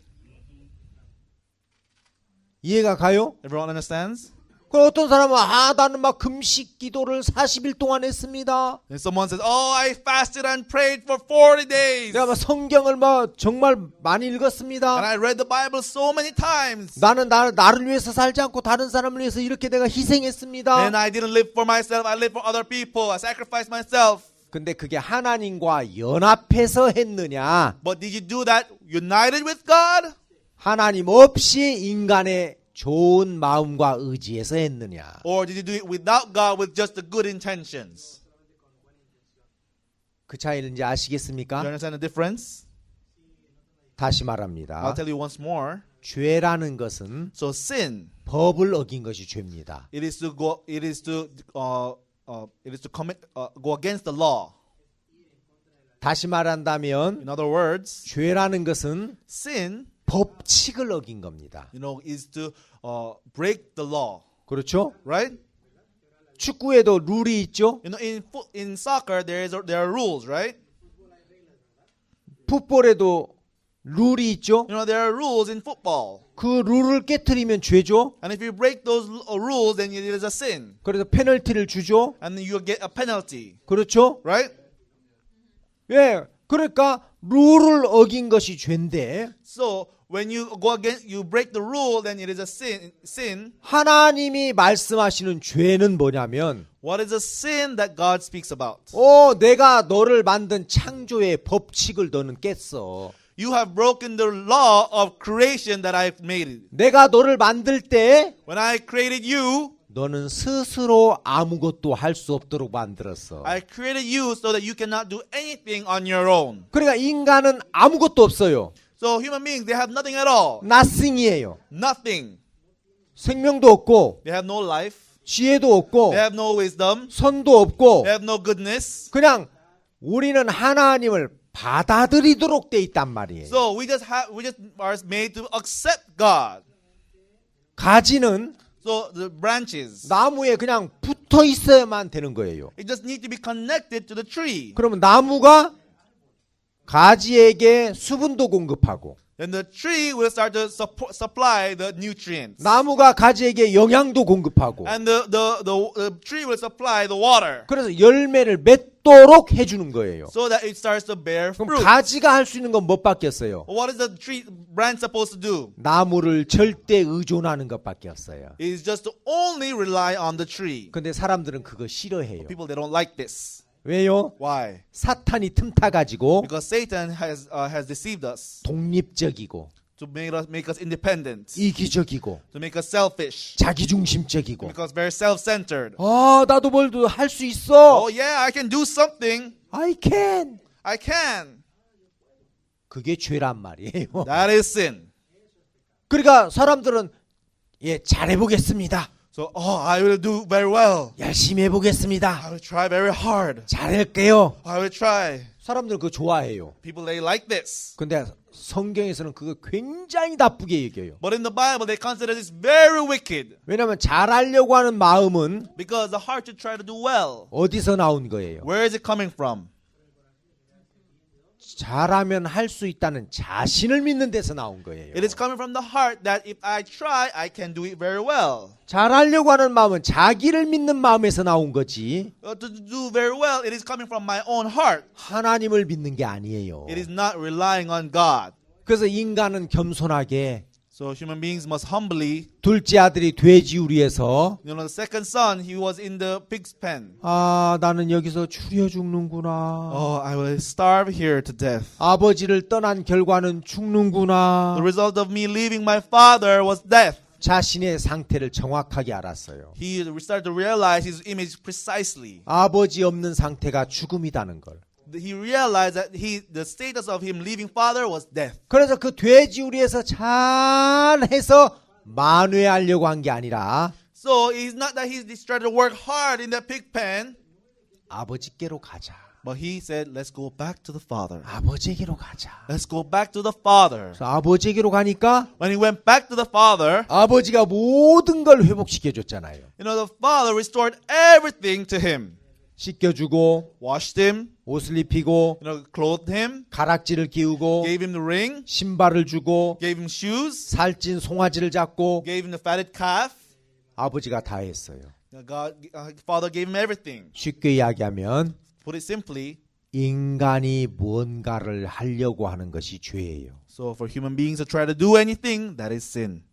이해가 가요? Everyone understands? 그 어떤 사람은 나는 막 금식 기도를 40일 동안 했습니다. And someone says, I fasted and prayed for 40 days. 내가 막 성경을 막 정말 많이 And 읽었습니다. I read the Bible so many times. 나는 나를 위해서 살지 않고 다른 사람을 위해서 이렇게 내가 희생했습니다. And I didn't live for myself. I lived for other people. I sacrificed myself. 근데 그게 하나님과 연합해서 했느냐? But did you do that united with God? 하나님 없이 인간의 좋은 마음과 의지에서 했느냐? Or did you do it without God with just the good intentions? 그 차이를 이제 You 아시겠습니까? understand the difference? 다시 I'll 말합니다. tell you once more. 죄라는 것은 So sin, 법을 어긴 것이 죄입니다. it is to commit, go against the law. 다시 말한다면 In other words, 죄라는 것은 sin, 법칙을 어긴 겁니다. is to break the law, 그렇죠? right? 축구에도 룰이 있죠. In soccer there are rules, right? 풋볼에도 룰이 있죠. There are rules in football, 그 룰을 깨트리면 죄죠. and if you break those rules, then it is a sin, 그래서 페널티를 주죠. and you get a penalty, 그렇죠? right? 예. 그러니까 룰을 어긴 것이 죄인데 So when you break the rule, then it is a sin. 하나님이 말씀하시는 죄는 뭐냐면 What is a sin that God speaks about? 내가 너를 만든 창조의 법칙을 너는 깼어. You have broken the law of creation that I've made. 내가 너를 만들 때 When I created you, 너는 스스로 아무것도 할 수 없도록 만들었어. I created you so that you cannot do anything on your own. 그러니까 인간은 아무것도 없어요. So human beings, they have nothing at all. nothing이에요. Nothing. 생명도 없고 They have no life. 지혜도 없고 They have no wisdom. 선도 없고 They have no goodness. 그냥 우리는 하나님을 받아들이도록 돼 있단 말이에요. So we just are made to accept God. 가지는 So the branches, 나무에 그냥 붙어 있어야만 되는 거예요. it just need to be connected to the tree. 그러면 나무가 가지에게 수분도 공급하고 Then the tree will start to supply the nutrients. 나무가 가지에게 영양도 공급하고 And the tree will supply the water. 그래서 열매를 맺도록 해주는 거예요. So that it starts to bear 그럼 fruit. 가지가 할 수 있는 건 못 받겠어요. What is the tree branch supposed to do? 나무를 절대 의존하는 것밖에 없어요. It is just to only rely on the tree. 근데 사람들은 그거 싫어해요. People, they don't like this. 왜요? Why? 사탄이 틈타 가지고 Because Satan has deceived us 독립적이고 to make us independent, 이기적이고 to make us selfish, 자기중심적이고 make us very self-centered. 나도 뭘 할 수 있어. Oh yeah, I can do something. I can. I can. 그게 죄란 말이에요. That is sin. 그러니까 사람들은 잘해보겠습니다. So, I will do very well. 열심히 해보겠습니다. I will try very hard. 잘할게요. I will try. 사람들은 그거 좋아해요. People, they like this. 근데 성경에서는 그거 굉장히 나쁘게 얘기해요. But in the Bible, they consider this very wicked. 왜냐하면 잘하려고 하는 마음은 Because the heart to try to do well. 어디서 나온 거예요? Where is it coming from? 잘하면 할 수 있다는 자신을 믿는 데서 나온 거예요. It is coming from the heart that if I try, I can do it very well. 잘하려고 하는 마음은 자기를 믿는 마음에서 나온 거지 To do very well, it is coming from my own heart. 하나님을 믿는 게 아니에요. It is not relying on God. 그래서 인간은 겸손하게 So human beings must humbly. 둘째 아들이 돼지우리에서 The second son, he was in the pig's pen. 아 나는 여기서 추려 죽는구나. I will starve here to death. 아버지를 떠난 결과는 죽는구나. The result of me leaving my father was death. 자신의 상태를 정확하게 알았어요. He started to realize his image precisely. 아버지 없는 상태가 죽음이라는 걸. He realized that the status of him leaving father was death. 그래서 그 돼지우리에서 잘해서 만회하려고 한 게 아니라 So it's not that he tried to work hard in that pig pen, 아버지께로 가자. but he said, let's go back to the father. 아버지에게로 가자. Let's go back to the father. 그래서 아버지에게로 가니까 When he went back to the father, 아버지가 모든 걸 회복시켜 줬잖아요. the father restored everything to him. 씻겨주고 Washed him, 옷을 입히고 clothed him, 가락지를 끼우고 gave him the ring, 신발을 주고 gave him shoes, 살찐 송아지를 잡고 gave him the fatted calf. 아버지가 다 했어요. Father gave him everything. 쉽게 이야기하면 Put it simply, 인간이 무언가를 하려고 하는 것이 죄예요. so for human beings to try to do anything, that is sin.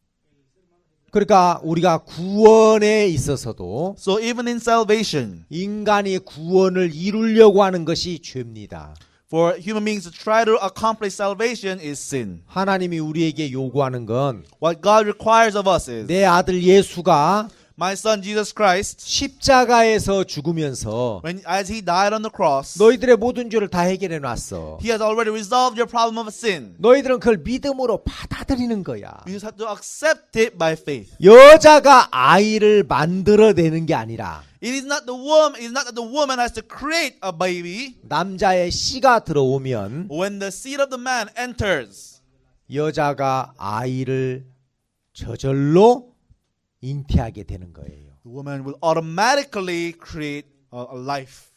그러니까 우리가 구원에 있어서도 So even in salvation, 인간이 구원을 이루려고 하는 것이 죄입니다. for human beings to try to accomplish salvation is sin. 하나님이 우리에게 요구하는 건 What God requires of us is, 내 아들 예수가 my son Jesus Christ, 십자가에서 죽으면서 as he died on the cross, 너희들의 모든 죄를 다 해결해 놨어. he has already resolved your problem of sin. 너희들은 그걸 믿음으로 받아들이는 거야. You just have to accept it by faith. 여자가 아이를 만들어내는 게 아니라 It is not that the woman has to create a baby. 남자의 씨가 들어오면 When the seed of the man enters, 여자가 아이를 저절로 잉태하게 되는 거예요. the woman will automatically create a life.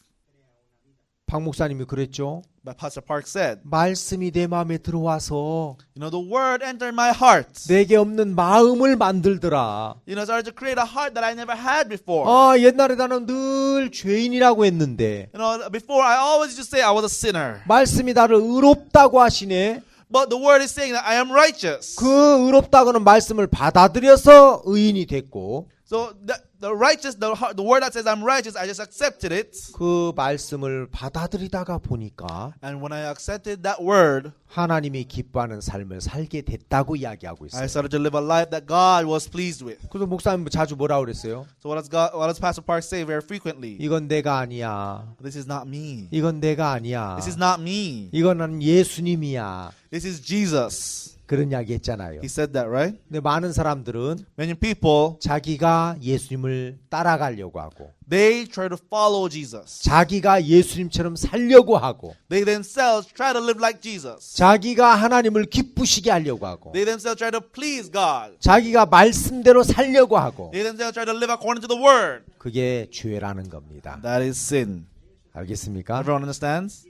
박 목사님이 그랬죠. But Pastor Park said, 말씀이 내 마음에 들어와서 the word entered my heart. 내게 없는 마음을 만들더라. Started to create a heart that I never had before. 아 옛날에 나는 늘 죄인이라고 했는데 Before I always just say I was a sinner. 말씀이 나를 의롭다고 하시네. But the word is saying that I am righteous. 그 의롭다고는 말씀을 받아들여서 의인이 됐고 So the righteous, the word that says I'm righteous, I just accepted it. 그 말씀을 받아들이다가 보니까 And when I accepted that word, 하나님이 기뻐하는 삶을 살게 됐다고 이야기하고 I 있어요. started to live a life that God was pleased with. 그래서 목사님 자주 뭐라고 그랬어요? So what does Pastor Park say very frequently? 이건 내가 아니야. This is not me. 이건 내가 아니야. This is not me. 이거는 예수님이야. This is Jesus. 그런 이야기 했잖아요. He said that, right? 근데 많은 사람들은 Many people, 자기가 예수님을 따라가려고 하고 they try to follow Jesus. 자기가 예수님처럼 살려고 하고 They themselves try to live like Jesus. 자기가 하나님을 기쁘시게 하려고 하고 They themselves try to please God. 자기가 말씀대로 살려고 하고 They themselves try to live according to the word. 그게 죄라는 겁니다. That is sin. 알겠습니까? Everyone understands?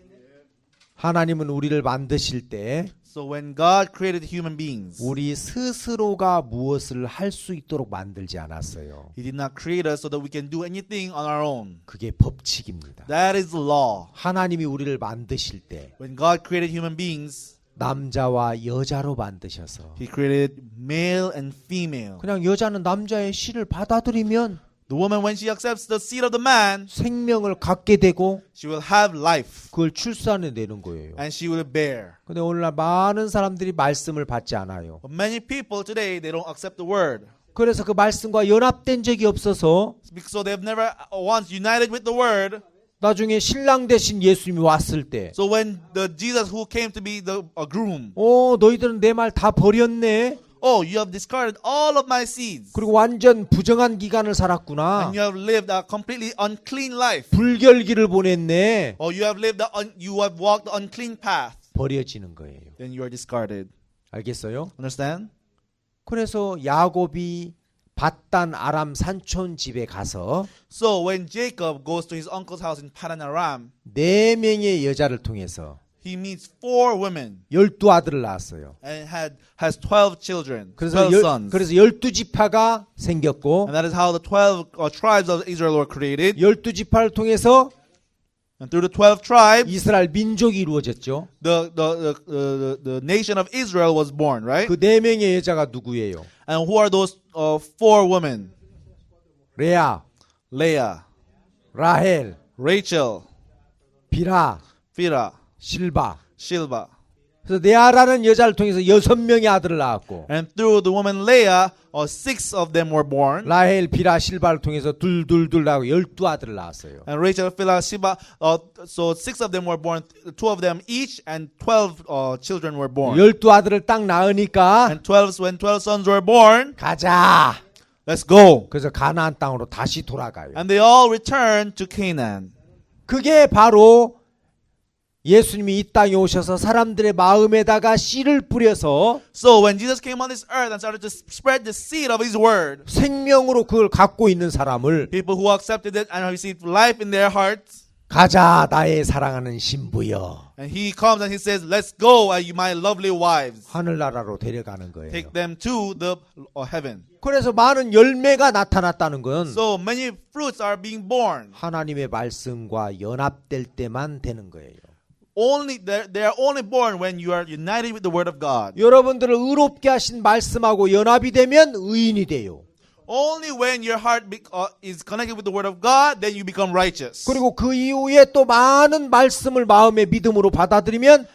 하나님은 우리를 만드실 때 So when God created human beings, 우리 스스로가 무엇을 할 수 있도록 만들지 않았어요. He did not create us so that we can do anything on our own. 그게 법칙입니다. That is the law. 하나님이 우리를 만드실 때 When God created human beings, 남자와 여자로 만드셔서 He created male and female. 그냥 여자는 남자의 씨를 받아들이면 The woman, when she accepts the seed of the man, 생명을 갖게 되고 she will have life 그걸 출산해내는 거예요. and she will bear. 근데 오늘날 많은 사람들이 말씀을 받지 않아요. But many people today, they don't accept the word. 그래서 그 말씀과 연합된 적이 없어서 So they've never once united with the word. 나중에 신랑 대신 예수님이 왔을 때 So when the Jesus who came to be the groom, 너희들은 내 말 다 버렸네. oh, you have discarded all of my seeds. 그리고 완전 부정한 기간을 살았구나. And you have lived a completely unclean life. 불결기를 보냈네. Or you have walked the unclean path. 버려지는 거예요. Then you are discarded. 알겠어요? Understand? 그래서 야곱이 밧단 아람 산촌 집에 가서 So when Jacob goes to his uncle's house in Padan Aram, 4명의 여자를 통해서 he meets 4 women 12아들을 낳았어요. and has 12 children, 그래서 12 sons. 그래서 12지파가 생겼고 And that is how the 12 tribes of Israel were created. 12지파를 통해서 And through the 12 tribes, 이스라엘 민족이 이루어졌죠. the nation of Israel was born, right? 그 4명의 여자가 누구예요? And who are those 4 women? 레아, Leah, 라헬, Rachel, 비라, Phira, 실바. Shilba. 그래서 레아라는 여자를 통해서 6명의 아들을 낳았고 And through the woman Leah, 6 of them were born. 라헬, 비라, 실바를 통해서 둘둘둘 낳고 12아들을 낳았어요. And Rachel, Phila, Sheba, so 6 of them were born, 2 of them each, and 12 children were born. 12아들을 딱 낳으니까 And when 12 sons were born, 가자. let's go. 그래서 가나안 땅으로 다시 돌아가요. And they all returned to Canaan. 그게 바로 예수님이 이 땅에 오셔서 사람들의 마음에다가 씨를 뿌려서 So when Jesus came on this earth and started to spread the seed of his word, 생명으로 그걸 갖고 있는 사람을 people who accepted it and received life in their hearts, 가자 나의 사랑하는 신부여 and he comes and he says, let's go, my lovely wives. 하늘나라로 데려가는 거예요. Take them to the heaven. 그래서 많은 열매가 나타났다는 건 So many fruits are being born. 하나님의 말씀과 연합될 때만 되는 거예요. They are only born when you are united with the word of God. 여러분들을 의롭게 하신 말씀하고 연합이 되면 의인이 돼요. Only when your heart is connected with the word of God, then you become righteous. 그리고 그 이후에 또 많은 말씀을 마음의 믿음으로 받아들이면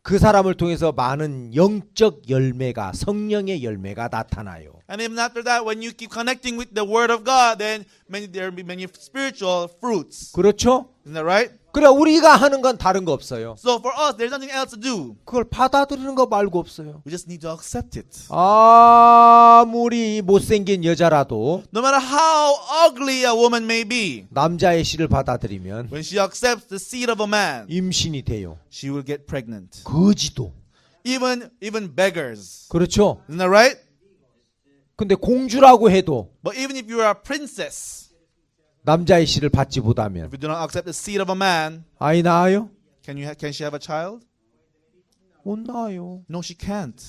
그 사람을 통해서 많은 영적 열매가 성령의 열매가 나타나요. And even after that, when you keep connecting with the word of God, then there will be many spiritual fruits. 그렇죠? Isn't that right? 그래 우리가 하는 건 다른 거 없어요. So for us, there's nothing else to do. 그걸 받아들이는 거 말고 없어요. We just need to accept it. 아무리 못생긴 여자라도 No matter how ugly a woman may be, 남자의 씨를 받아들이면 when she accepts the seed of a man, 임신이 돼요. she will get pregnant. 거지도. Even beggars. 그렇죠? Isn't that right? 근데 공주라고 해도 But even if you are a princess, 남자의 씨를 받지 못하면 if you do not accept the seed of a man, 아이 낳아요? can she have a child? 못 낳아요. No, she can't.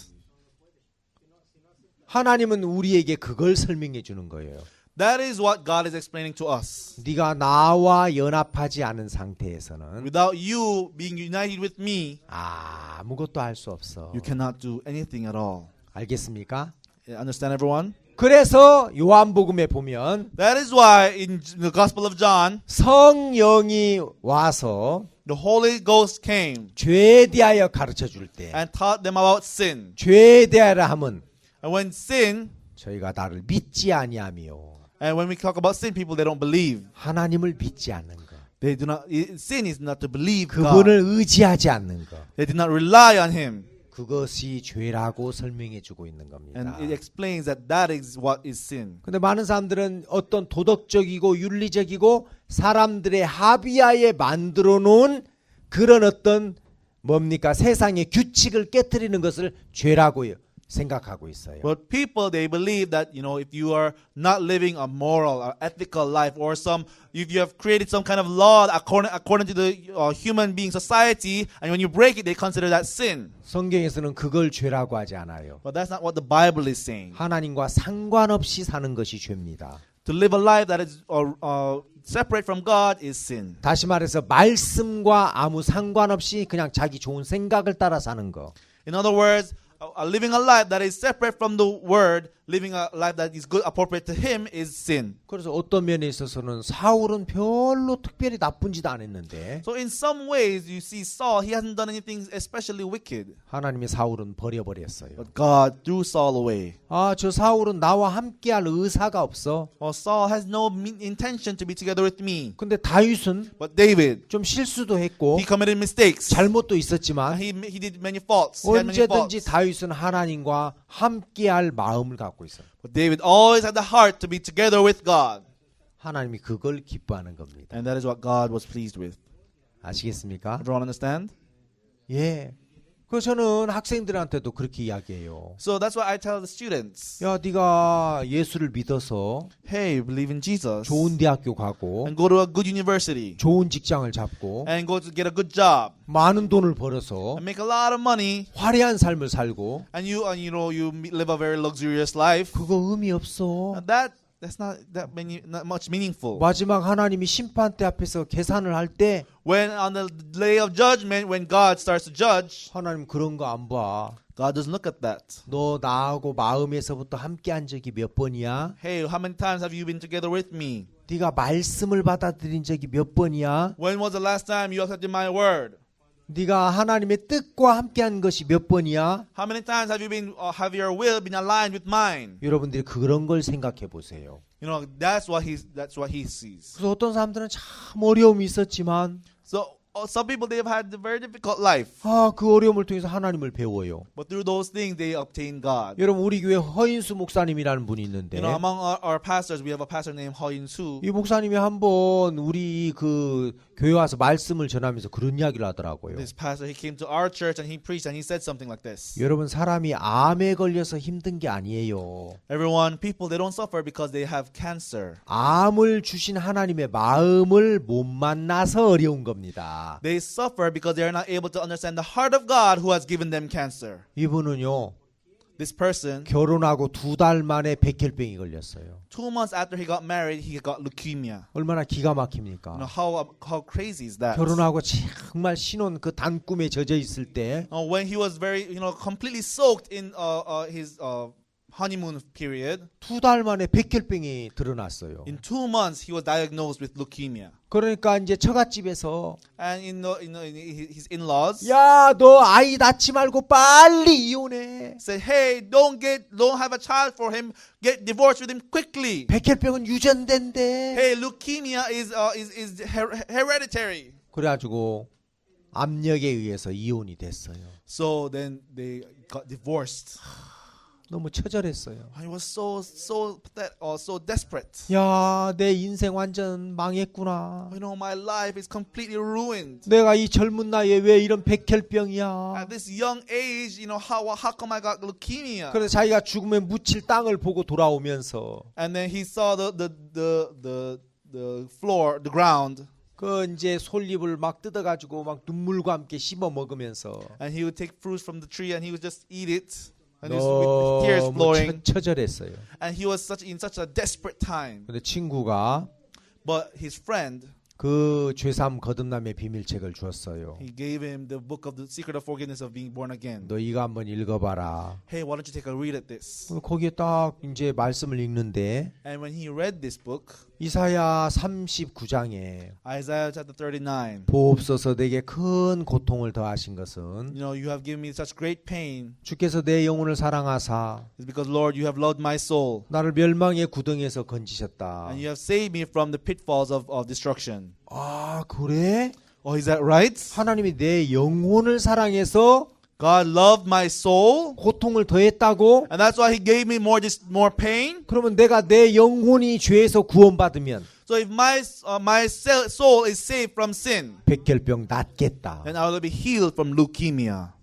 하나님은 우리에게 그걸 설명해 주는 거예요. That is what God is explaining to us. 네가 나와 연합하지 않은 상태에서는 Without you being united with me, 아무것도 할 수 없어. you cannot do anything at all. 알겠습니까? Understand, everyone? 그래서 요한복음에 보면 That is why in the Gospel of John, 성령이 와서 the Holy Ghost came 죄에 대하여 가르쳐 줄 때 and taught them about sin. 죄에 대하여 하면 And when sin, 저희가 나를 믿지 아니하며 and when we talk about sin, people, they don't believe. 하나님을 믿지 않는 거. They do not. Sin is not to believe 그분을 God. 의지하지 않는 거. They did not rely on Him. 그것이 죄라고 설명해 주고 있는 겁니다. And it explains that is what is sin. 근데 많은 사람들은 어떤 도덕적이고 윤리적이고 사람들의 합의하에 만들어 놓은 그런 어떤 뭡니까 세상의 규칙을 깨트리는 것을 죄라고 생각하고 있어요. But people, they believe that, if you are not living a moral or ethical life, or if you have created some kind of law according to the human being society, and when you break it, they consider that sin. 성경에서는 그걸 죄라고 하지 않아요. But that's not what the Bible is saying. 하나님과 상관없이 사는 것이 죄입니다. To live a life that is separate from God is sin. 다시 말해서 말씀과 아무 상관없이 그냥 자기 좋은 생각을 따라 사는 거. In other words, living a life that is separate from the word, living a life that is good, appropriate to him, is sin. 그래서 어떤 면에 있어서는 사울은 별로 특별히 나쁜 짓 안 했는데 So in some ways, you see Saul, he hasn't done anything especially wicked. 하나님이 사울은 버려버렸어요. But God threw Saul away. 아, 저 사울은 나와 함께할 의사가 없어. Well, Saul has no intention to be together with me. 근데 다윗은 But David, 좀 실수도 했고 he committed mistakes. 잘못도 있었지만 He did many faults. He had many 언제든지 faults. 다윗은 하나님과 함께할 마음을 갖고 있어요. But David always had the heart to be together with God. 하나님이 그걸 기뻐하는 겁니다. And that is what God was pleased with. 아시겠습니까? Everyone understand? 예. 그래서 저는 학생들한테도 그렇게 이야기해요. So that's what I tell the students. 야, 네가 예수를 믿어서 Hey, believe in Jesus. 좋은 대학교 가고 And go to a good university. 좋은 직장을 잡고 And go to get a good job. 많은 돈을 벌어서 And make a lot of money. 화려한 삶을 살고 And you live a very luxurious life. 그거 의미 없어. And that's not not much meaningful. 마지막 하나님이 심판대 앞에서 계산을 할 때 When on the day of judgment, when God starts to judge, 하나님 그런 거 안 봐. God doesn't look at that. 너 나하고 마음에서부터 함께한 적이 몇 번이야? Hey, how many times have you been together with me? 네가 말씀을 받아들인 적이 몇 번이야? When was the last time you accepted my word? 네가 하나님의 뜻과 함께한 것이 몇 번이야? How many times have your will been aligned with mine? 여러분들이 그런 걸 생각해 보세요. You know, that's what he sees. 그래서 어떤 사람들은 참 어려움이 있었지만 So some people, they've had a very difficult life, 그 어려움을 통해서 하나님을 배워요. but through those things they obtain God. 여러분 우리 교회 허인수 목사님이라는 분이 있는데 You know, among our pastors, we have a pastor named Ho In-soo. 이 목사님이 한번 우리 그 교회 와서 말씀을 전하면서 그런 이야기를 하더라고요. This pastor, he came to our church and he preached and he said something like this. 여러분 사람이 암에 걸려서 힘든 게 아니에요. People, they don't suffer because they have cancer. 암을 주신 하나님의 마음을 못 만나서 어려운 겁니다. They suffer because they are not able to understand the heart of God who has given them cancer. 이분은요 This person, 결혼하고 2달 만에 백혈병이 걸렸어요. 2 months after he got married, he got leukemia. 얼마나 기가 막힙니까? You know, how crazy is that? 결혼하고 정말 신혼 그 단꿈에 젖어 있을 때 When he was completely soaked in his honeymoon period, 2달 만에 백혈병이 드러났어요. in 2 months he was diagnosed with leukemia. 그러니까 이제 처갓집에서 And his in-laws 야, 너 아이 낳지 말고 빨리 이혼해. said, "Hey, don't have a child for him. Get divorced with him quickly. 백혈병은 유전된대. Hey, leukemia is hereditary." 그래가지고 압력에 의해서 이혼이 됐어요. So then they got divorced. 너무 처절했어요. I was so desperate. 야, 내 인생 완전 망했구나. You know, my life is completely ruined. 내가 이 젊은 나이에 왜 이런 백혈병이야? At this young age, how come I got leukemia? 그래서 자기가 죽으면 묻힐 땅을 보고 돌아오면서 And then he saw the floor, the ground, 그 이제 솔잎을 막 뜯어가지고 막 눈물과 함께 씹어 먹으면서 and he would take fruits from the tree and he would just eat it. And he was with tears 너무 flowing. 처절했어요. And he was in such a desperate time. 근데 친구가 But his friend, 그 죄사함 거듭남의 비밀책을 주었어요. he gave him the book of the secret of forgiveness of being born again. 너 이거 한번 읽어봐라. Hey, why don't you take a read at this? 거기에 딱 이제 말씀을 읽는데 And when he read this book, 이사야 39장에 Isaiah chapter 39, 보옵소서 내게 큰 고통을 더하신 것은 you have given me such great pain. 주께서 내 영혼을 사랑하사 It's because, Lord, you have loved my soul. 나를 멸망의 구덩이에서 건지셨다. And you have saved me from the pitfalls of destruction. 아, 그래? Oh, is that right? 하나님이 내 영혼을 사랑해서 God loved my soul. 고통을 더했다고? And that's why he gave me more pain. 그러면 내가 내 영혼이 죄에서 구원받으면 So if my soul is saved from sin, 백혈병 낫겠다. then I will be healed from leukemia.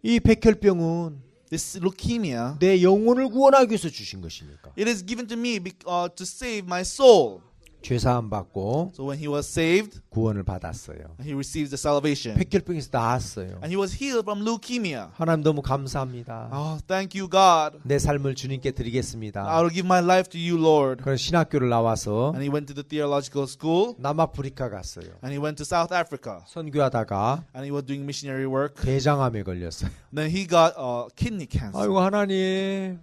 이 백혈병은 This leukemia, 내 영혼을 구원하기 위해서 주신 것이니까. it is given to me to save my soul. 죄사함 받고 So when he was saved, 구원을 받았어요. he received the salvation. 백혈병에서 나았어요. And he was healed from leukemia. 하나님 너무 감사합니다. Oh, thank you, God. 내 삶을 주님께 I 드리겠습니다. will give my life to you, Lord. 그래서 신학교를 나와서 And he went to the theological school. 남아프리카 갔어요. And he went to South Africa. 선교하다가 And he was doing missionary work. 대장암에 걸렸어요. Then he got kidney cancer. 아이고 하나님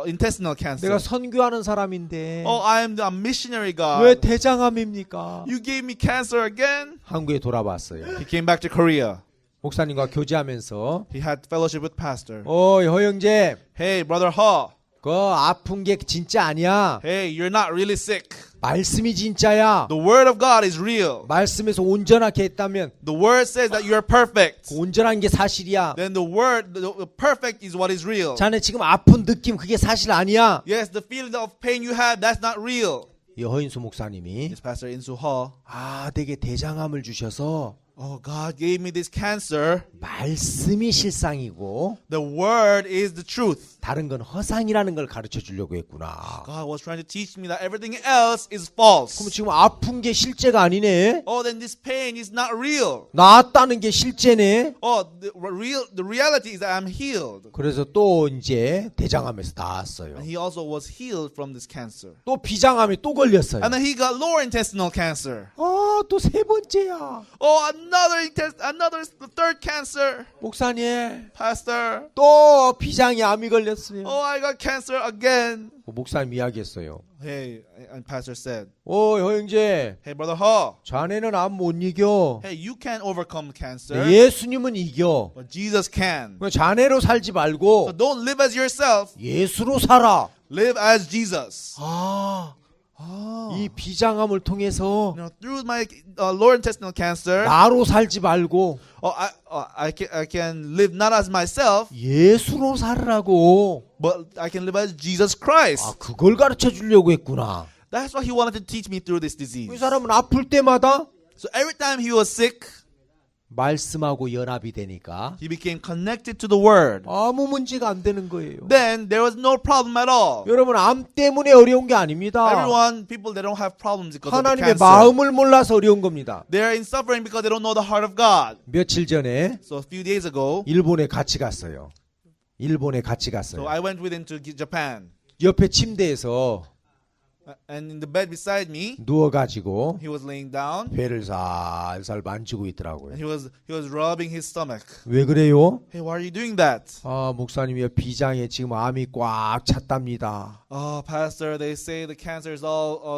intestinal cancer. 내가 선교하는 사람인데 Oh, I am a missionary, God. 왜 대장암입니까? You gave me cancer again? 한국에 돌아왔어요. He came back to Korea. 목사님과 교제하면서 He had fellowship with pastor. 허 형제, Hey, brother Ho. 그 아픈 게 진짜 아니야. Hey, you're not really sick. 말씀이 진짜야. The word of God is real. 말씀에서 온전하게 했다면 The word says that you are perfect. 그 온전한 게 사실이야. Then the word, the perfect is what is real. 자네 지금 아픈 느낌 그게 사실 아니야. Yes, the feeling of pain you have, that's not real. 이 허인수 목사님이 Yes, Pastor Insu Ho. 내게 대장암을 주셔서 Oh, God gave me this cancer. 말씀이 실상이고 The word is the truth. 다른 건 허상이라는 걸 가르쳐 주려고 했구나. God was trying to teach me that everything else is false. 그럼 지금 아픈 게 실제가 아니네. Oh, then this pain is not real. 나았다는 게 실제네. Oh, the reality is that I'm healed. 그래서 또 이제 대장암에서 나았어요. And he also was healed from this cancer. 또 비장암에 또 걸렸어요. And then he got lower intestinal cancer. 또 세 번째야. Oh, another the third cancer. 목사님, Pastor. 또 비장이 암이 걸렸어요. Oh, I got cancer again. 목사님 이야기했어요. Hey, and pastor said, 형제, hey, brother Ho. 자네는 암 못 이겨. Hey, you can't overcome cancer. 예수님은 이겨. But Jesus can. 자네로 살지 So 말고 don't live as yourself. 예수로 살아. Live as Jesus. 이 비장암을 통해서 Through my lower intestinal cancer, 나로 살지 말고 I can live not as myself, 예수로 살으라고. but I can live as Jesus Christ. 그걸 가르쳐 주려고 했구나. That's what he wanted to teach me through this disease. 이 사람은 아플 때마다 So every time he was sick, 말씀하고 연합이 되니까 he became connected to the Word. 아무 문제가 안 되는 거예요. Then there was no problem at all. 여러분, 암 때문에 어려운 게 아닙니다. People, they don't have problems because of the 하나님의 cancer. 마음을 몰라서 어려운 겁니다. They are in suffering because they don't know the heart of God. 며칠 전에 So a few days ago, 일본에 같이 갔어요. so I went with him to Japan. 옆에 침대에서 And in the bed beside me, 누워가지고 he was laying down. 배를 살살 만지고 있더라고요. And he was rubbing his stomach. 왜 그래요? Hey, why are you doing that? 목사님이 비장에 지금 암이 꽉 찼답니다. Oh, pastor, they say the cancer is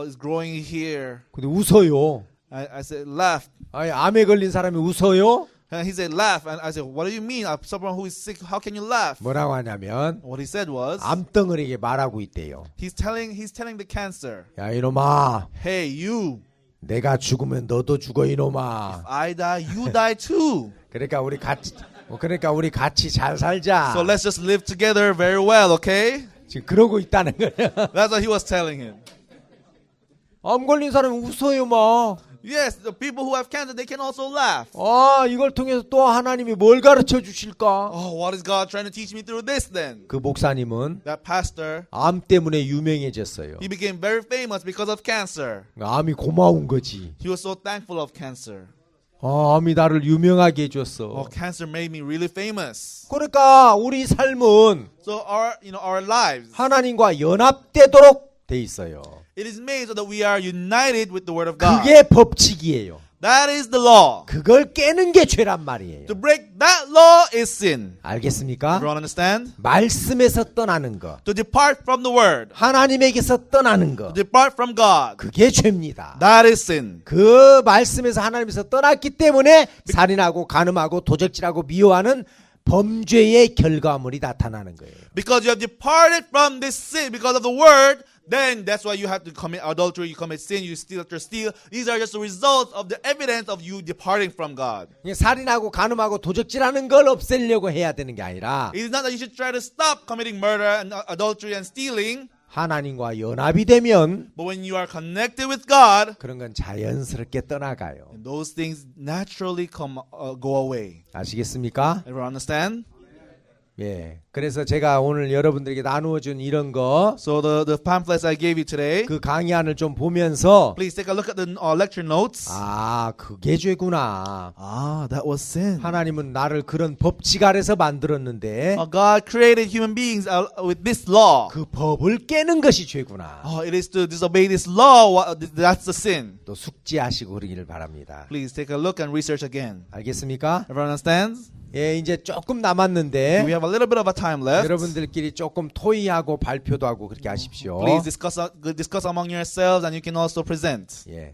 is growing here. 근데 웃어요. I said, laugh. 암에 걸린 사람이 웃어요? And he said, laugh. And I said, what do you mean? I'm someone who is sick. How can you laugh? 뭐라고 하냐면 What he said was, 암덩어리에게 말하고 있대요. he's telling the cancer, 야 이놈아, hey, you, 내가 죽으면 너도 죽어 이놈아. I die, you die too. 그러니까 우리 같이 잘 살자. So let's just live together very well, okay? 지금 그러고 있다는 거예요. That's what he was telling him. 암 걸린 사람이 웃어요 막. Yes, the people who have cancer, they can also laugh. 이걸 통해서 또 하나님이 뭘 가르쳐 주실까? Oh, what is God trying to teach me through this then? 그 목사님은 That pastor, 암 때문에 유명해졌어요. he became very famous because of cancer. 암이 고마운 거지. He was so thankful of cancer. 암이 나를 유명하게 해줬어. Oh, cancer made me really famous. 그러니까 우리 삶은 So our lives, 하나님과 연합되도록 돼 있어요. it is made so that we are united with the Word of God. 그게 법칙이에요. That is the law. 그걸 깨는 게 죄란 말이에요. To break that law is sin. 알겠습니까? Everyone understand? 말씀에서 떠나는 거, To depart from the Word. 하나님에게서 떠나는 To 거, depart from God. 그게 죄입니다. That is sin. 그 말씀에서 하나님에서 떠났기 때문에 살인하고 간음하고 도적질하고 미워하는 범죄의 결과물이 나타나는 거예요. Because you have departed from this sin because of the Word, then that's why you have to commit adultery, you commit sin, you steal after steal. These are just the results of the evidence of you departing from God. 살인하고 간음하고 도적질하는 걸 없애려고 해야 되는 게 아니라 It is not that you should try to stop committing murder and adultery and stealing, 하나님과 연합이 되면 but when you are connected with God, 그런 건 자연스럽게 떠나가요. and those things naturally go away. 아시겠습니까? Everyone understand? 예. 그래서 제가 오늘 여러분들에게 나누어 준 이런 거, So the pamphlets I gave you today, 그 강의안을 좀 보면서 please take a look at the lecture notes. 그게 죄구나. That was sin. 하나님은 나를 그런 법칙 아래서 만들었는데 God created human beings with this law. 그 법을 깨는 것이 죄구나. It is to disobey this law. That's the sin. 또 숙지하시고 그러기를 바랍니다. Please take a look and research again. 알겠습니까? Everyone understands? 예, 이제 조금 남았는데 We have a little bit of a time left. 여러분들끼리 조금 토의하고 발표도 하고 그렇게 하십시오. Please discuss among yourselves, and you can also present. 예.